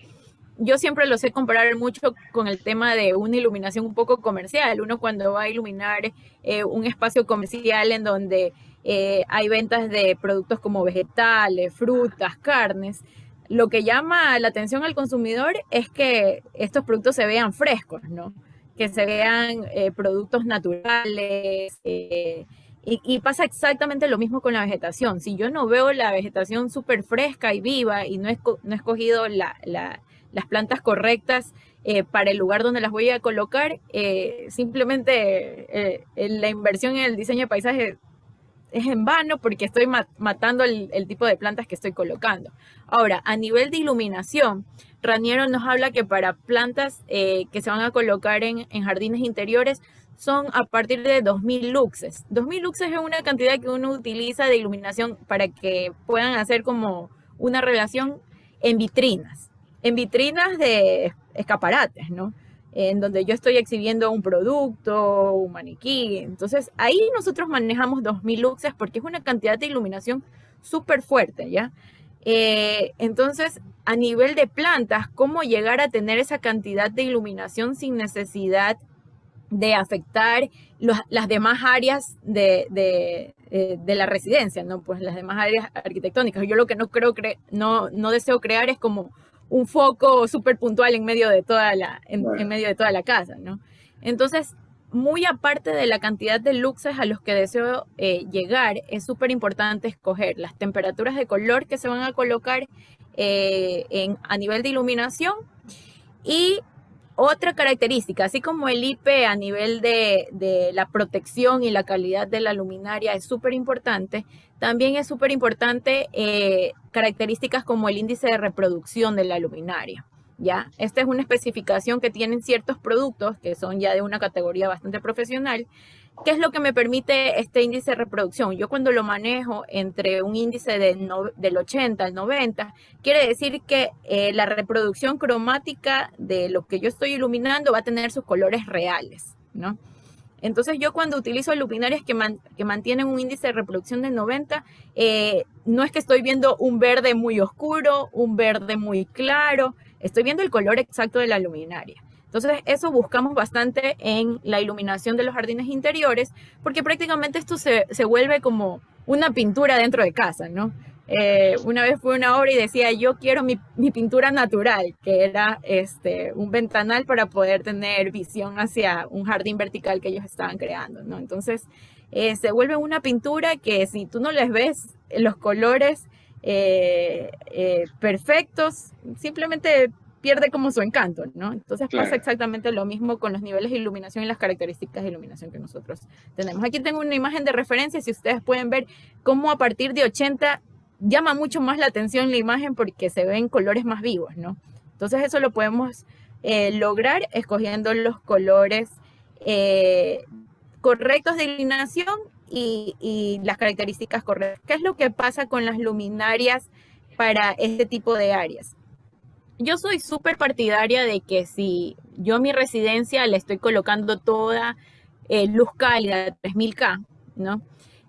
Yo siempre lo sé comparar mucho con el tema de una iluminación un poco comercial. Uno cuando va a iluminar un espacio comercial en donde hay ventas de productos como vegetales, frutas, carnes, lo que llama la atención al consumidor es que estos productos se vean frescos, ¿no? Que se vean productos naturales, y pasa exactamente lo mismo con la vegetación. Si yo no veo la vegetación súper fresca y viva y no he escogido las plantas correctas para el lugar donde las voy a colocar, simplemente la inversión en el diseño de paisaje es en vano porque estoy matando el tipo de plantas que estoy colocando. Ahora, a nivel de iluminación, Raniero nos habla que para plantas que se van a colocar en jardines interiores son a partir de 2000 luxes. 2000 luxes es una cantidad que uno utiliza de iluminación para que puedan hacer como una relación en vitrinas de escaparates, ¿no? En donde yo estoy exhibiendo un producto, un maniquí. Entonces, ahí nosotros manejamos 2000 luxes porque es una cantidad de iluminación súper fuerte, ¿ya? Entonces, a nivel de plantas, ¿cómo llegar a tener esa cantidad de iluminación sin necesidad de afectar las demás áreas de la residencia, ¿no? Pues las demás áreas arquitectónicas. Yo lo que no deseo crear es como un foco súper puntual en medio de toda la casa, ¿no? Entonces, muy aparte de la cantidad de luxes a los que deseo llegar, es súper importante escoger las temperaturas de color que se van a colocar a nivel de iluminación. Y otra característica, así como el IP a nivel de la protección y la calidad de la luminaria es súper importante, también es súper importante características como el índice de reproducción de la luminaria, ¿ya? Esta es una especificación que tienen ciertos productos que son ya de una categoría bastante profesional. ¿Qué es lo que me permite este índice de reproducción? Yo cuando lo manejo entre un índice del 80 al 90, quiere decir que la reproducción cromática de lo que yo estoy iluminando va a tener sus colores reales, ¿no? Entonces yo cuando utilizo luminarias que mantienen un índice de reproducción de 90, no es que estoy viendo un verde muy oscuro, un verde muy claro, estoy viendo el color exacto de la luminaria. Entonces, eso buscamos bastante en la iluminación de los jardines interiores, porque prácticamente esto se vuelve como una pintura dentro de casa, ¿no? Una vez fue una obra y decía, yo quiero mi pintura natural, que era un ventanal para poder tener visión hacia un jardín vertical que ellos estaban creando, ¿no? Entonces, se vuelve una pintura que si tú no les ves los colores perfectos, simplemente pierde como su encanto, ¿no? Entonces pasa exactamente lo mismo con los niveles de iluminación y las características de iluminación que nosotros tenemos. Aquí tengo una imagen de referencia, si ustedes pueden ver cómo a partir de 80 llama mucho más la atención la imagen porque se ven colores más vivos, ¿no? Entonces eso lo podemos lograr escogiendo los colores correctos de iluminación y las características correctas. ¿Qué es lo que pasa con las luminarias para este tipo de áreas? Yo soy súper partidaria de que si yo a mi residencia le estoy colocando toda luz cálida 3000K, ¿no?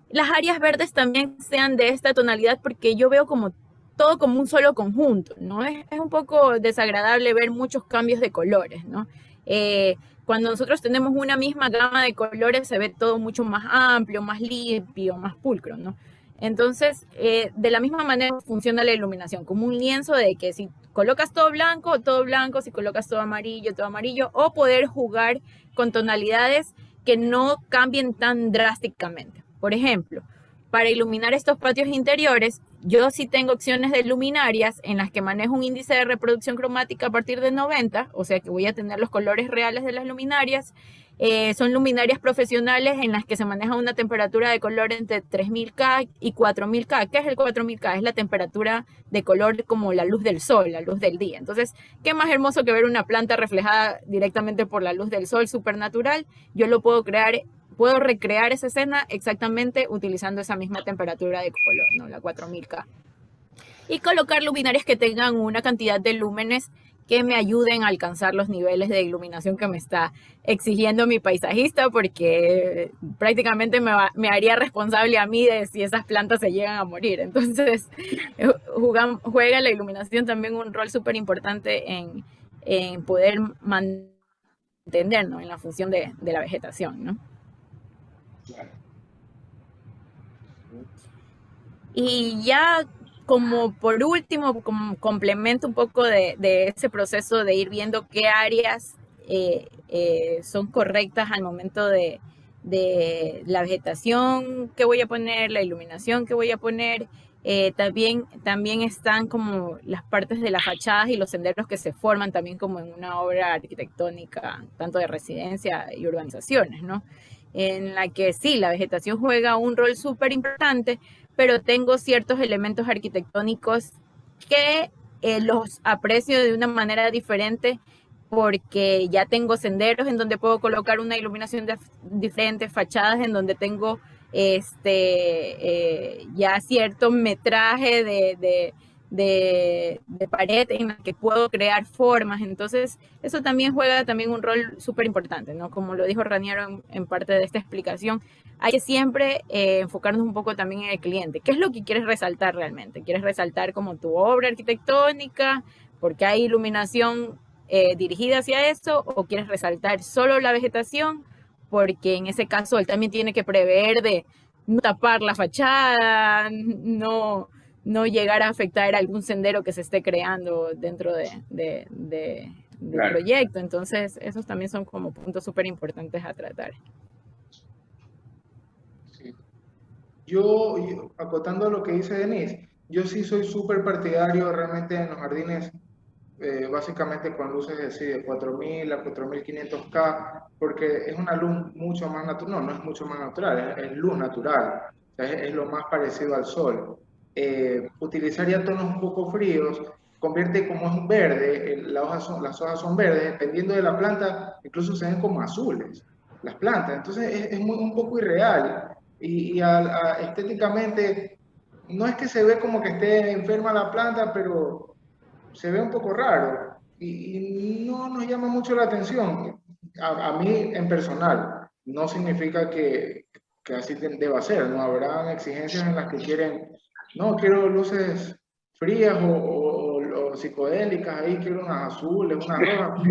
Las áreas verdes también sean de esta tonalidad porque yo veo como todo como un solo conjunto, ¿no? Es un poco desagradable ver muchos cambios de colores, ¿no? Cuando nosotros tenemos una misma gama de colores se ve todo mucho más amplio, más limpio, más pulcro, ¿no? Entonces, de la misma manera funciona la iluminación, como un lienzo de que si colocas todo blanco, si colocas todo amarillo, o poder jugar con tonalidades que no cambien tan drásticamente. Por ejemplo, para iluminar estos patios interiores, yo sí tengo opciones de luminarias en las que manejo un índice de reproducción cromática a partir de 90, o sea que voy a tener los colores reales de las luminarias. Son luminarias profesionales en las que se maneja una temperatura de color entre 3000K y 4000K. ¿Qué es el 4000K? Es la temperatura de color como la luz del sol, la luz del día. Entonces, ¿qué más hermoso que ver una planta reflejada directamente por la luz del sol supernatural? Yo lo puedo recrear esa escena exactamente utilizando esa misma temperatura de color, ¿no? La 4000K. Y colocar luminarias que tengan una cantidad de lúmenes que me ayuden a alcanzar los niveles de iluminación que me está exigiendo mi paisajista, porque prácticamente me haría responsable a mí de si esas plantas se llegan a morir. Entonces, juega la iluminación también un rol súper importante en poder mantenernos en la función de la vegetación, ¿no? Y ya como por último, como complemento un poco de ese proceso de ir viendo qué áreas son correctas al momento de la vegetación que voy a poner, la iluminación que voy a poner. También están como las partes de las fachadas y los senderos que se forman también como en una obra arquitectónica, tanto de residencia y urbanizaciones, ¿no? En la que sí, la vegetación juega un rol súper importante, pero tengo ciertos elementos arquitectónicos que los aprecio de una manera diferente porque ya tengo senderos en donde puedo colocar una iluminación de diferentes fachadas, en donde tengo ya cierto metraje de pared en la que puedo crear formas. Entonces, eso también juega también un rol súper importante, ¿no? Como lo dijo Raniero en parte de esta explicación, hay que siempre enfocarnos un poco también en el cliente. ¿Qué es lo que quieres resaltar realmente? ¿Quieres resaltar como tu obra arquitectónica porque hay iluminación dirigida hacia eso? ¿O quieres resaltar solo la vegetación? Porque en ese caso él también tiene que prever de no tapar la fachada, no llegar a afectar algún sendero que se esté creando dentro del proyecto. Entonces, esos también son como puntos súper importantes a tratar. Sí. Yo, acotando lo que dice Denise, yo sí soy súper partidario realmente en los jardines, básicamente con luces de 4000 a 4500K, porque es una luz mucho más natural, no es mucho más natural, es luz natural, o sea, es lo más parecido al sol. Utilizar ya tonos un poco fríos convierte como es un verde, las hojas son verdes, dependiendo de la planta, incluso se ven como azules las plantas, entonces es un poco irreal y estéticamente no es que se ve como que esté enferma la planta, pero se ve un poco raro y no nos llama mucho la atención. A mí en personal, no significa que así deba ser, ¿no? Habrán exigencias en las que quieren, no, quiero luces frías o psicodélicas, ahí quiero unas azules, unas rojas.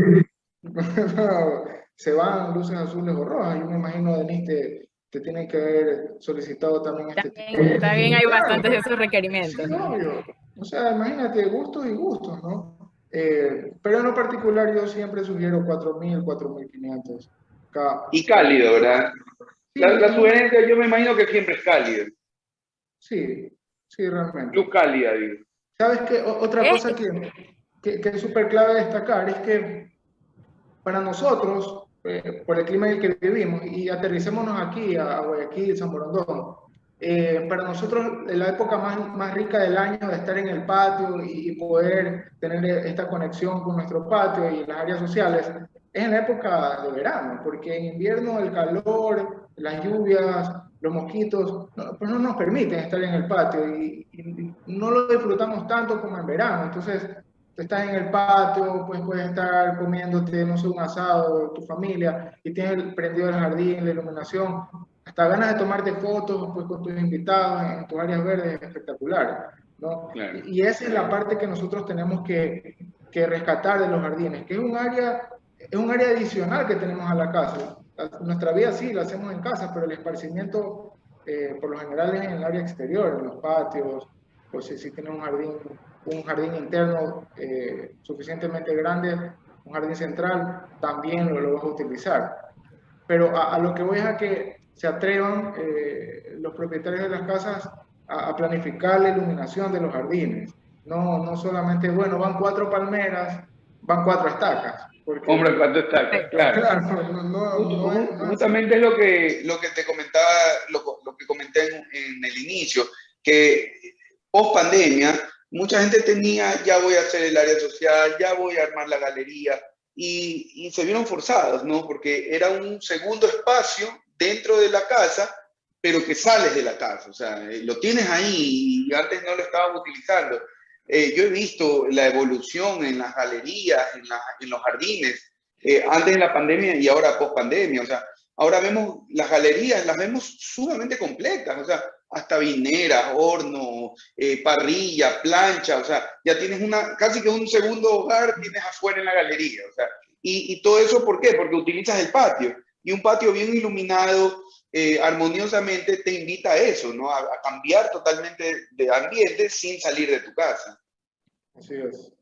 Se van luces azules o rojas. Yo me imagino, Denise, te tienen que haber solicitado también este tipo de... También hay Claro, bastantes de esos sí, requerimientos, ¿no? obvio. O sea, imagínate, gustos y gustos, ¿no? Pero en lo particular yo siempre sugiero 4.000, 4.500. Y cálido, ¿verdad? Sí, La sugerencia yo me imagino que siempre es cálido. sí, sí, realmente. Luz cálida, digo. ¿Sabes qué? Otra Eh, cosa que es súper clave destacar es que para nosotros, por el clima en el que vivimos, y aterricémonos aquí a Guayaquil, San Borondón, para nosotros la época más rica del año de estar en el patio y poder tener esta conexión con nuestro patio y las áreas sociales es en la época de verano, porque en invierno el calor, las lluvias, los mosquitos, pues no nos permiten estar en el patio y no lo disfrutamos tanto como en verano. Entonces, estás en el patio, pues puedes estar comiéndote, no sé, un asado, tu familia, y tienes prendido el jardín, la iluminación, hasta ganas de tomarte fotos pues, con tus invitados en tus áreas verdes, espectacular, ¿no? Claro. Y esa es la parte que nosotros tenemos que rescatar de los jardines, que es un área adicional que tenemos a la casa. Nuestra vida sí la hacemos en casa, pero el esparcimiento por lo general es en el área exterior, en los patios, o si tienes un jardín interno suficientemente grande, un jardín central, también lo vas a utilizar. Pero a lo que voy es a que se atrevan los propietarios de las casas a planificar la iluminación de los jardines. No solamente, bueno, van 4 palmeras, van 4 estacas. Hombre, Porque, ¿cuánto está? Claro. claro, no es así. Justamente es lo que te comentaba, lo que comenté en el inicio, que post pandemia, mucha gente tenía, ya voy a hacer el área social, ya voy a armar la galería, y se vieron forzados, ¿no? Porque era un segundo espacio dentro de la casa, pero que sales de la casa, o sea, lo tienes ahí y antes no lo estabas utilizando. Yo he visto la evolución en las galerías, en los jardines, antes de la pandemia y ahora post pandemia. O sea, ahora vemos las galerías, las vemos sumamente completas, o sea, hasta vineras, horno, parrilla, plancha, o sea, ya tienes casi que un segundo hogar tienes afuera en la galería, o sea, y todo eso, ¿por qué? Porque utilizas el patio, y un patio bien iluminado, armoniosamente te invita a eso, ¿no? A cambiar totalmente de ambiente sin salir de tu casa. Así es,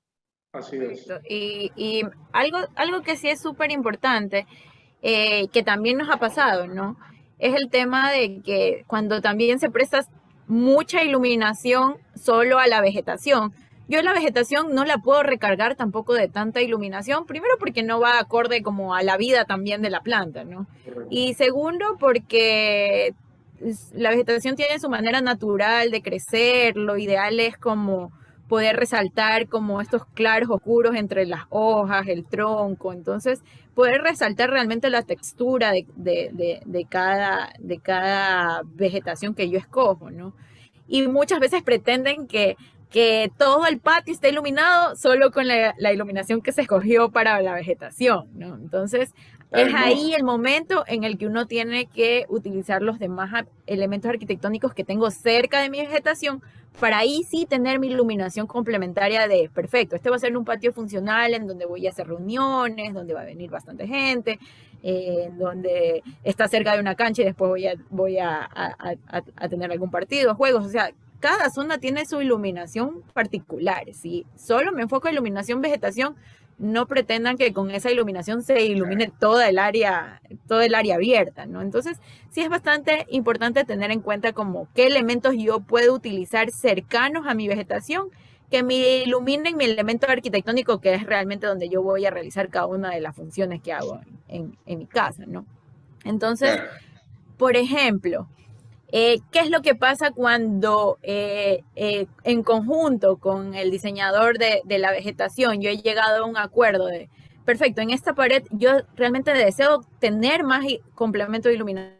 así es. y algo que sí es súper importante, que también nos ha pasado, ¿no? Es el tema de que cuando también se presta mucha iluminación solo a la vegetación. Yo la vegetación no la puedo recargar tampoco de tanta iluminación, primero porque no va acorde como a la vida también de la planta, ¿no? Correcto. Y segundo porque la vegetación tiene su manera natural de crecer, lo ideal es como poder resaltar como estos claros oscuros entre las hojas, el tronco, entonces poder resaltar realmente la textura de cada vegetación que yo escojo, ¿no? Y muchas veces pretenden que todo el patio esté iluminado solo con la iluminación que se escogió para la vegetación, ¿no? Entonces, es ahí el momento en el que uno tiene que utilizar los demás elementos arquitectónicos que tengo cerca de mi vegetación para ahí sí tener mi iluminación complementaria de, perfecto, este va a ser un patio funcional en donde voy a hacer reuniones, donde va a venir bastante gente, donde está cerca de una cancha y después voy a tener algún partido, juegos, o sea, cada zona tiene su iluminación particular. Si solo me enfoco en iluminación vegetación, no pretendan que con esa iluminación se ilumine todo el área abierta, ¿no? Entonces, sí es bastante importante tener en cuenta como qué elementos yo puedo utilizar cercanos a mi vegetación que me iluminen mi elemento arquitectónico, que es realmente donde yo voy a realizar cada una de las funciones que hago en mi casa, ¿no? Entonces, por ejemplo, ¿qué es lo que pasa cuando en conjunto con el diseñador de la vegetación yo he llegado a un acuerdo de, perfecto, en esta pared yo realmente deseo tener más complemento de iluminación,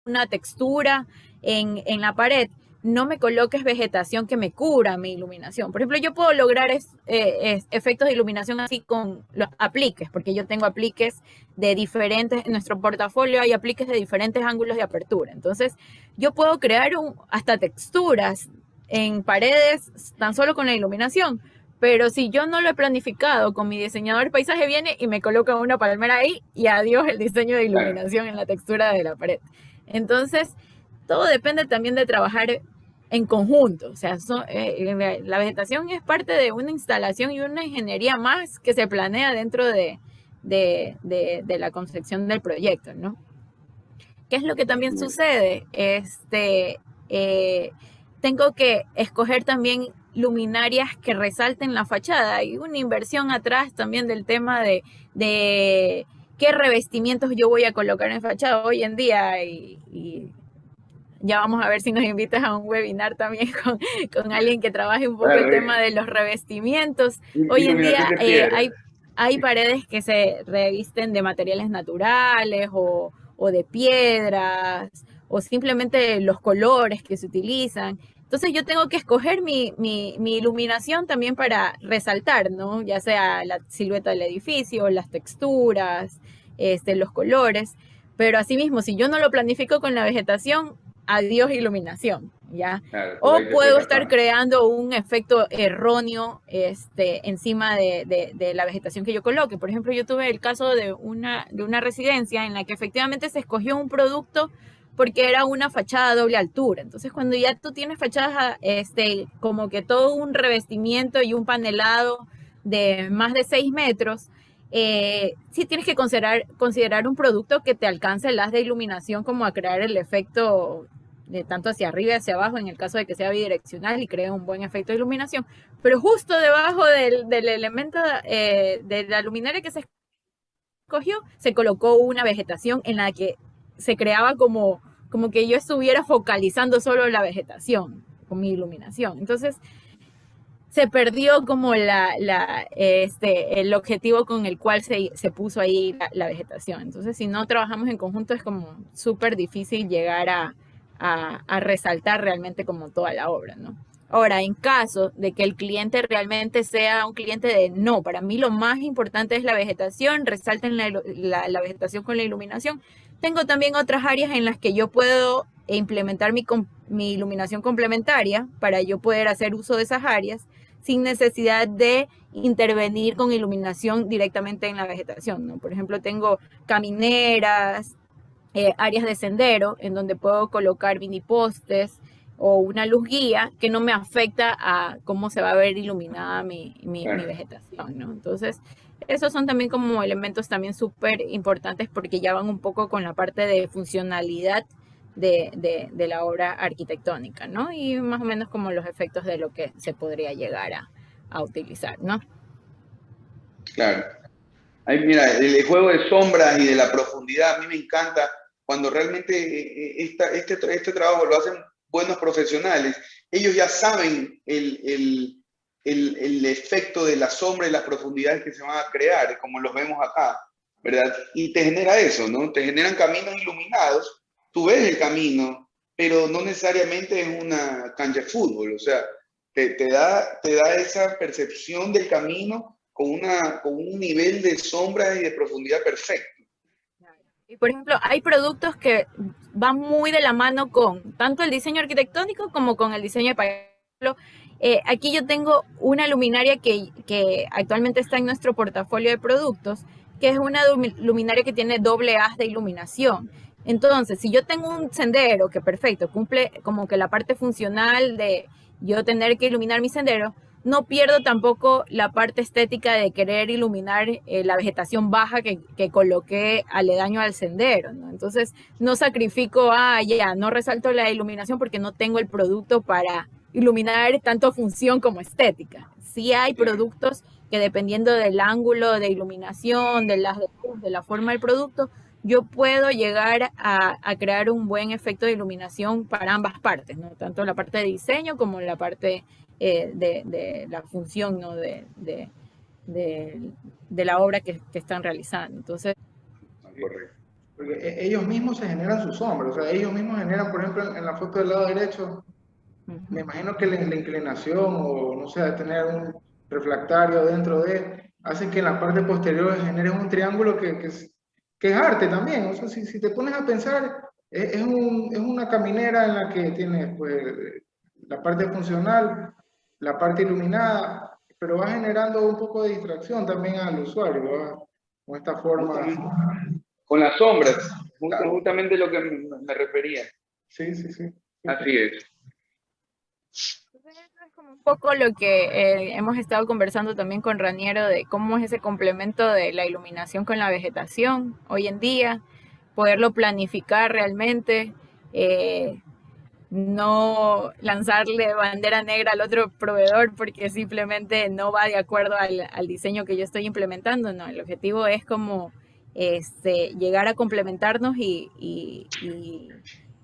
una textura en la pared, no me coloques vegetación que me cubra mi iluminación. Por ejemplo, yo puedo lograr efectos de iluminación así con los apliques, porque yo tengo apliques de diferentes, en nuestro portafolio hay apliques de diferentes ángulos de apertura. Entonces, yo puedo crear hasta texturas en paredes tan solo con la iluminación, Pero si yo no lo he planificado, con mi diseñador de paisaje viene y me coloca una palmera ahí y adiós el diseño de iluminación en la textura de la pared. Entonces, todo depende también de trabajar en conjunto. O sea, la vegetación es parte de una instalación y una ingeniería más que se planea dentro de la concepción del proyecto, ¿no? ¿Qué es lo que también sucede? Tengo que escoger también luminarias que resalten la fachada. Hay una inversión atrás también del tema de qué revestimientos yo voy a colocar en fachada hoy en día y ya vamos a ver si nos invitas a un webinar también con alguien que trabaje un poco el tema de los revestimientos. Hoy en día hay paredes que se revisten de materiales naturales o de piedras o simplemente los colores que se utilizan. Entonces yo tengo que escoger mi iluminación también para resaltar, ¿no? Ya sea la silueta del edificio, las texturas, los colores. Pero asimismo, si yo no lo planifico con la vegetación, adiós iluminación, ¿ya? Claro, o puedo estar creando un efecto erróneo encima de la vegetación que yo coloque. Por ejemplo, yo tuve el caso de una residencia en la que efectivamente se escogió un producto porque era una fachada a doble altura. Entonces, cuando ya tú tienes fachadas como que todo un revestimiento y un panelado de más de 6 metros, sí tienes que considerar un producto que te alcance el haz de iluminación como a crear el efecto de tanto hacia arriba y hacia abajo en el caso de que sea bidireccional y cree un buen efecto de iluminación. Pero justo debajo del elemento de la luminaria que se escogió, se colocó una vegetación en la que se creaba como que yo estuviera focalizando solo la vegetación con mi iluminación. Entonces, se perdió como el objetivo con el cual se puso ahí la vegetación. Entonces, si no trabajamos en conjunto, es como súper difícil llegar a resaltar realmente como toda la obra, ¿no? Ahora, en caso de que el cliente realmente sea un cliente de no, para mí lo más importante es la vegetación, resalten la vegetación con la iluminación. Tengo también otras áreas en las que yo puedo implementar mi iluminación complementaria para yo poder hacer uso de esas áreas sin necesidad de intervenir con iluminación directamente en la vegetación, ¿no? Por ejemplo, tengo camineras, áreas de sendero en donde puedo colocar minipostes o una luz guía que no me afecta a cómo se va a ver iluminada mi vegetación, ¿no? Entonces, esos son también como elementos también súper importantes porque ya van un poco con la parte de funcionalidad de la obra arquitectónica, ¿no? Y más o menos como los efectos de lo que se podría llegar a utilizar, ¿no? Claro. Ahí, mira, el juego de sombras y de la profundidad, a mí me encanta cuando realmente este trabajo lo hacen buenos profesionales. Ellos ya saben el efecto de la sombra y las profundidades que se van a crear, como los vemos acá, ¿verdad? Y te genera eso, ¿no? Te generan caminos iluminados, tú ves el camino, pero no necesariamente es una cancha de fútbol, o sea, te da esa percepción del camino con un nivel de sombra y de profundidad perfecto. Y por ejemplo, hay productos que van muy de la mano con tanto el diseño arquitectónico como con el diseño de paisaje. Aquí yo tengo una luminaria que actualmente está en nuestro portafolio de productos, que es una luminaria que tiene doble haz de iluminación. Entonces, si yo tengo un sendero que perfecto, cumple como que la parte funcional de yo tener que iluminar mi sendero, no pierdo tampoco la parte estética de querer iluminar la vegetación baja que coloqué aledaño al sendero, ¿no? Entonces, no sacrifico, no resalto la iluminación porque no tengo el producto para iluminar tanto función como estética. Sí hay productos que dependiendo del ángulo de iluminación, de la forma del producto, yo puedo llegar a crear un buen efecto de iluminación para ambas partes, ¿no? Tanto la parte de diseño como la parte de la función, ¿no? de la obra que están realizando. Entonces, correcto. Porque ellos mismos se generan sus sombras, o sea, ellos mismos generan, por ejemplo, en la foto del lado derecho, me imagino que la inclinación o, no sé, de tener un refractario dentro hace que en la parte posterior genere un triángulo que es arte también. O sea, si te pones a pensar, es una caminera en la que tienes pues, la parte funcional, la parte iluminada, pero va generando un poco de distracción también al usuario, ¿verdad? Con esta forma. Con las sombras, Claro. justamente lo que me refería. Sí, sí, sí. Así es. Es como un poco lo que hemos estado conversando también con Raniero de cómo es ese complemento de la iluminación con la vegetación hoy en día, poderlo planificar realmente, no lanzarle bandera negra al otro proveedor porque simplemente no va de acuerdo al diseño que yo estoy implementando. No, el objetivo es como llegar a complementarnos y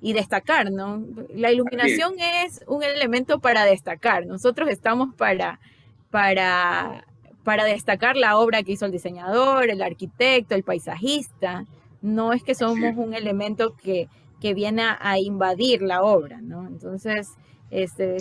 destacar, ¿no? La iluminación es un elemento para destacar. Nosotros estamos para, para destacar la obra que hizo el diseñador, el arquitecto, el paisajista. No es que somos un elemento que viene a invadir la obra, ¿no? Entonces,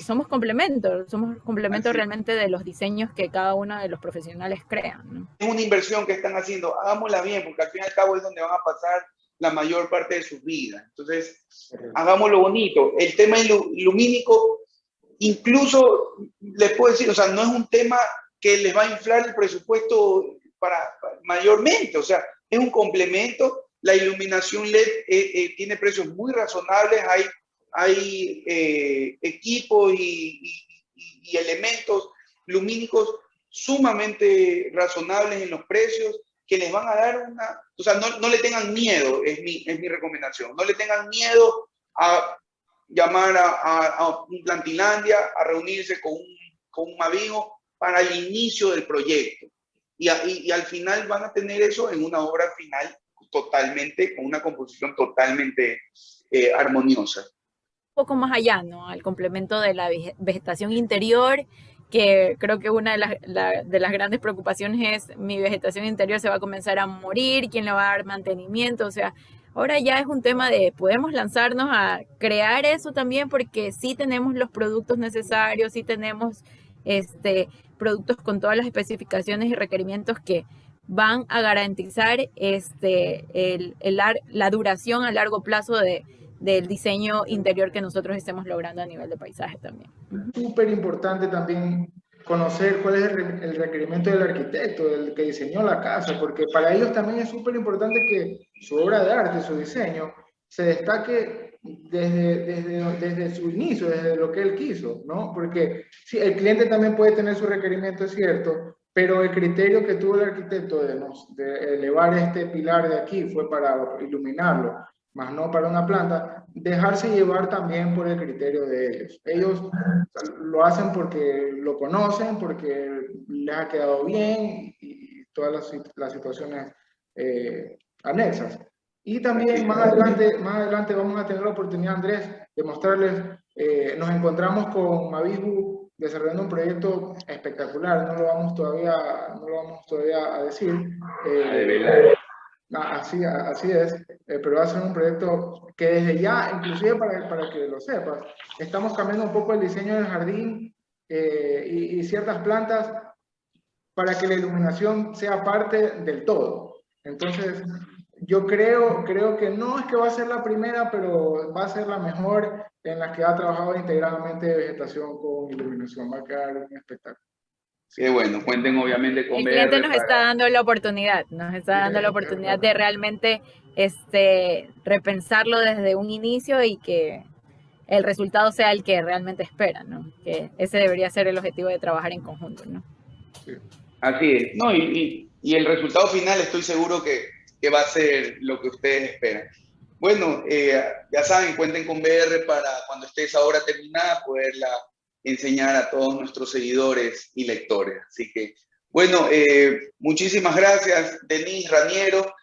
somos complementos realmente de los diseños que cada uno de los profesionales crean, ¿no? Es una inversión que están haciendo, hagámosla bien, porque al fin y al cabo es donde van a pasar la mayor parte de sus vidas. Entonces, hagámoslo bonito. El tema ilumínico, incluso les puedo decir, o sea, no es un tema que les va a inflar el presupuesto para mayormente, o sea, es un complemento. La iluminación LED tiene precios muy razonables, hay equipos y elementos lumínicos sumamente razonables en los precios que les van a dar una, o sea, no le tengan miedo, es mi recomendación, no le tengan miedo a llamar a un Plantilandia, a reunirse con un Mavigo para el inicio del proyecto. Y al final van a tener eso en una obra final totalmente, con una composición totalmente armoniosa. Un poco más allá, ¿no? Al complemento de la vegetación interior, que creo que una de las grandes preocupaciones es mi vegetación interior se va a comenzar a morir, quién le va a dar mantenimiento, o sea, ahora ya es un tema de podemos lanzarnos a crear eso también porque sí tenemos los productos necesarios, sí tenemos productos con todas las especificaciones y requerimientos que van a garantizar la duración a largo plazo del diseño interior que nosotros estemos logrando a nivel de paisaje también. Súper importante también conocer cuál es el requerimiento del arquitecto, del que diseñó la casa, porque para ellos también es súper importante que su obra de arte, su diseño, se destaque desde su inicio, desde lo que él quiso, ¿no? Porque sí, el cliente también puede tener su requerimiento, es cierto, pero el criterio que tuvo el arquitecto de elevar este pilar de aquí fue para iluminarlo, más no para una planta, dejarse llevar también por el criterio de ellos. Ellos lo hacen porque lo conocen, porque les ha quedado bien y todas las situaciones anexas. Y también más adelante vamos a tener la oportunidad, Andrés, de mostrarles, nos encontramos con Mavihu desarrollando un proyecto espectacular, no lo vamos todavía a decir. Así es, pero va a ser un proyecto que desde ya, inclusive para que lo sepas, estamos cambiando un poco el diseño del jardín y ciertas plantas para que la iluminación sea parte del todo. Entonces, yo creo que no es que va a ser la primera, pero va a ser la mejor en la que ha trabajado integralmente vegetación con iluminación. Va a quedar un espectáculo. Sí, bueno, cuenten obviamente con el cliente VR nos está dando la oportunidad, de realmente repensarlo desde un inicio y que el resultado sea el que realmente esperan, ¿no? Que ese debería ser el objetivo de trabajar en conjunto, ¿no? Sí. Así es, no, y el resultado final estoy seguro que va a ser lo que ustedes esperan. Bueno, ya saben, cuenten con VR para cuando esté esa obra terminada poderla enseñar a todos nuestros seguidores y lectores. Así que, bueno, muchísimas gracias, Denise, Raniero,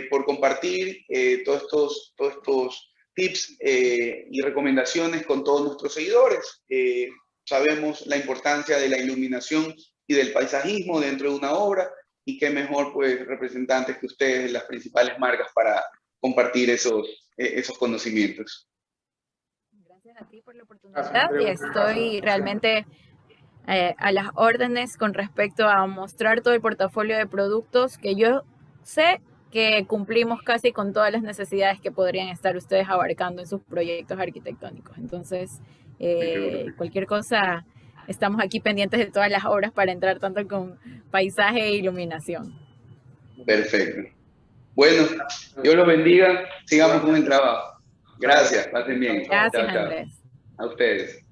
por compartir todos estos tips y recomendaciones con todos nuestros seguidores. Sabemos la importancia de la iluminación y del paisajismo dentro de una obra y qué mejor, pues, representantes que ustedes de las principales marcas para compartir esos conocimientos. Gracias a ti por la oportunidad y estoy realmente a las órdenes con respecto a mostrar todo el portafolio de productos que yo sé que cumplimos casi con todas las necesidades que podrían estar ustedes abarcando en sus proyectos arquitectónicos. Entonces, cualquier cosa, estamos aquí pendientes de todas las obras para entrar tanto con paisaje e iluminación. Perfecto. Bueno, Dios los bendiga, sigamos con el trabajo. Gracias, pasen bien. Gracias, Chao, chao. Andrés. A ustedes.